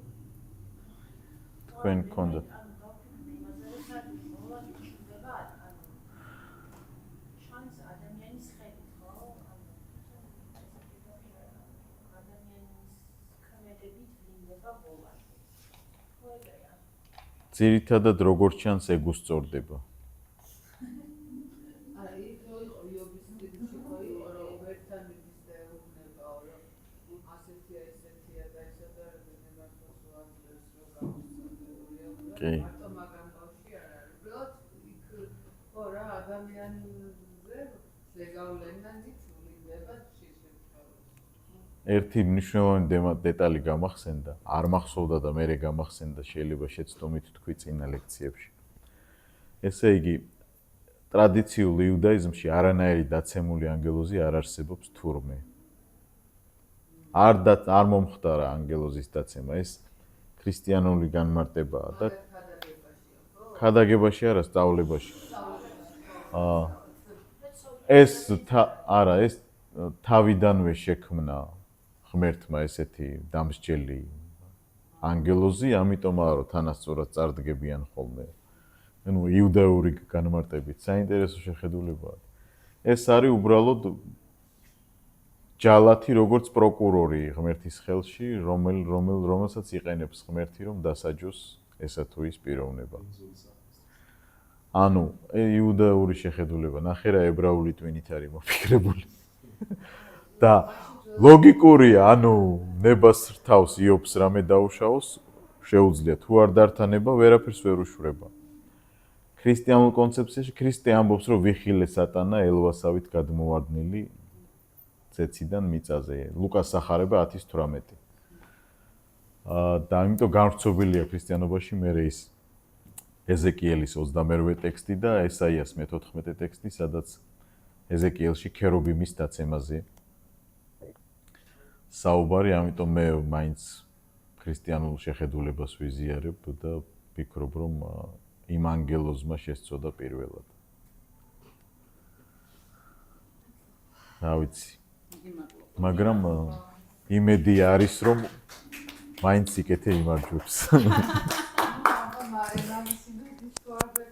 თქვენ გქონდათ ძირითადად როგორც ჩანს ეგუსწორდება. არა, იქ რო იყო იობის სტილში ხო იყო რომ ვერთან მიდის და ეუბნებაო რომ ასეთია ესეთია და ესა და ნებართვას უაძლევს რომ გამოსწორებულია. კი. მარტო მაგამ ბავში არ არის. უბრალოდ იქ ხო რა ადამიანზე ზეგავლენა იწვლიდება ერთი მნიშვნელოვანი დეტალი გამახსენდა, არ მახსოვდა და მე გამახსენდა, შეიძლება შეცდომით თქვი წინა ლექციებში. ესე იგი, ტრადიციულ იუდაიზმში არანაირი დაცემული ანგელოზი არ არსებობს თურმე. არ მომხდარა ანგელოზის დაცემა, ეს ქრისტიანული განმარტებაა და ქადაგებაში არა, სწავლებაში. ეს თავიდანვე შექმნა ღმერთმა ესეთი დამსჯელი ანგელოზი, ამიტომაა რომ თანასწორად წარდგებიან ხოლმე. ანუ იუდაური განმარტებით საინტერესო შეხედულებაა. ეს არის უბრალოდ ჯალათი როგორც პროკურორი ღმერთის ხელში, რომელსაც იყენებს ღმერთი რომ დასაჯოს ესა თუ ის პიროვნება. ანუ იუდაური შეხედულება, ნახე რა ებრაული ტვინით არის მოფიქრებული. და ლოგიკურია, ანუ ნებას რთავს იობს რამე დაუშაოს, შეუძლია თუ არ დართანება, ვერაფერს ვერ უშვრება. ქრისტიანულ კონცეფციაში ქრისტე ამბობს, რომ ვიხილე სატანა ელვასავით გადმოვარდნილი ცეციდან მიწაზე. ლუკას სახარება 10:18. და ამიტომ განვრცობილია ქრისტიანობაში მერე ის ეზეკიელის 28 ტექსტი და ესაიას მე-14 ტექსტი, სადაც ეზეკიელში ქერუბიმის დაცემაზე საუბარი, ამიტომ მე მაინც ქრისტიანულ შეხედულებას ვიზიარებ და ვფიქრობ, რომ იმ ანგელოზმა შესწოდა პირველად. რა ვიცი. მაგრამ იმედი არის, რომ მაინც იკეთე იმარჯვებს. მამამისი ის თორე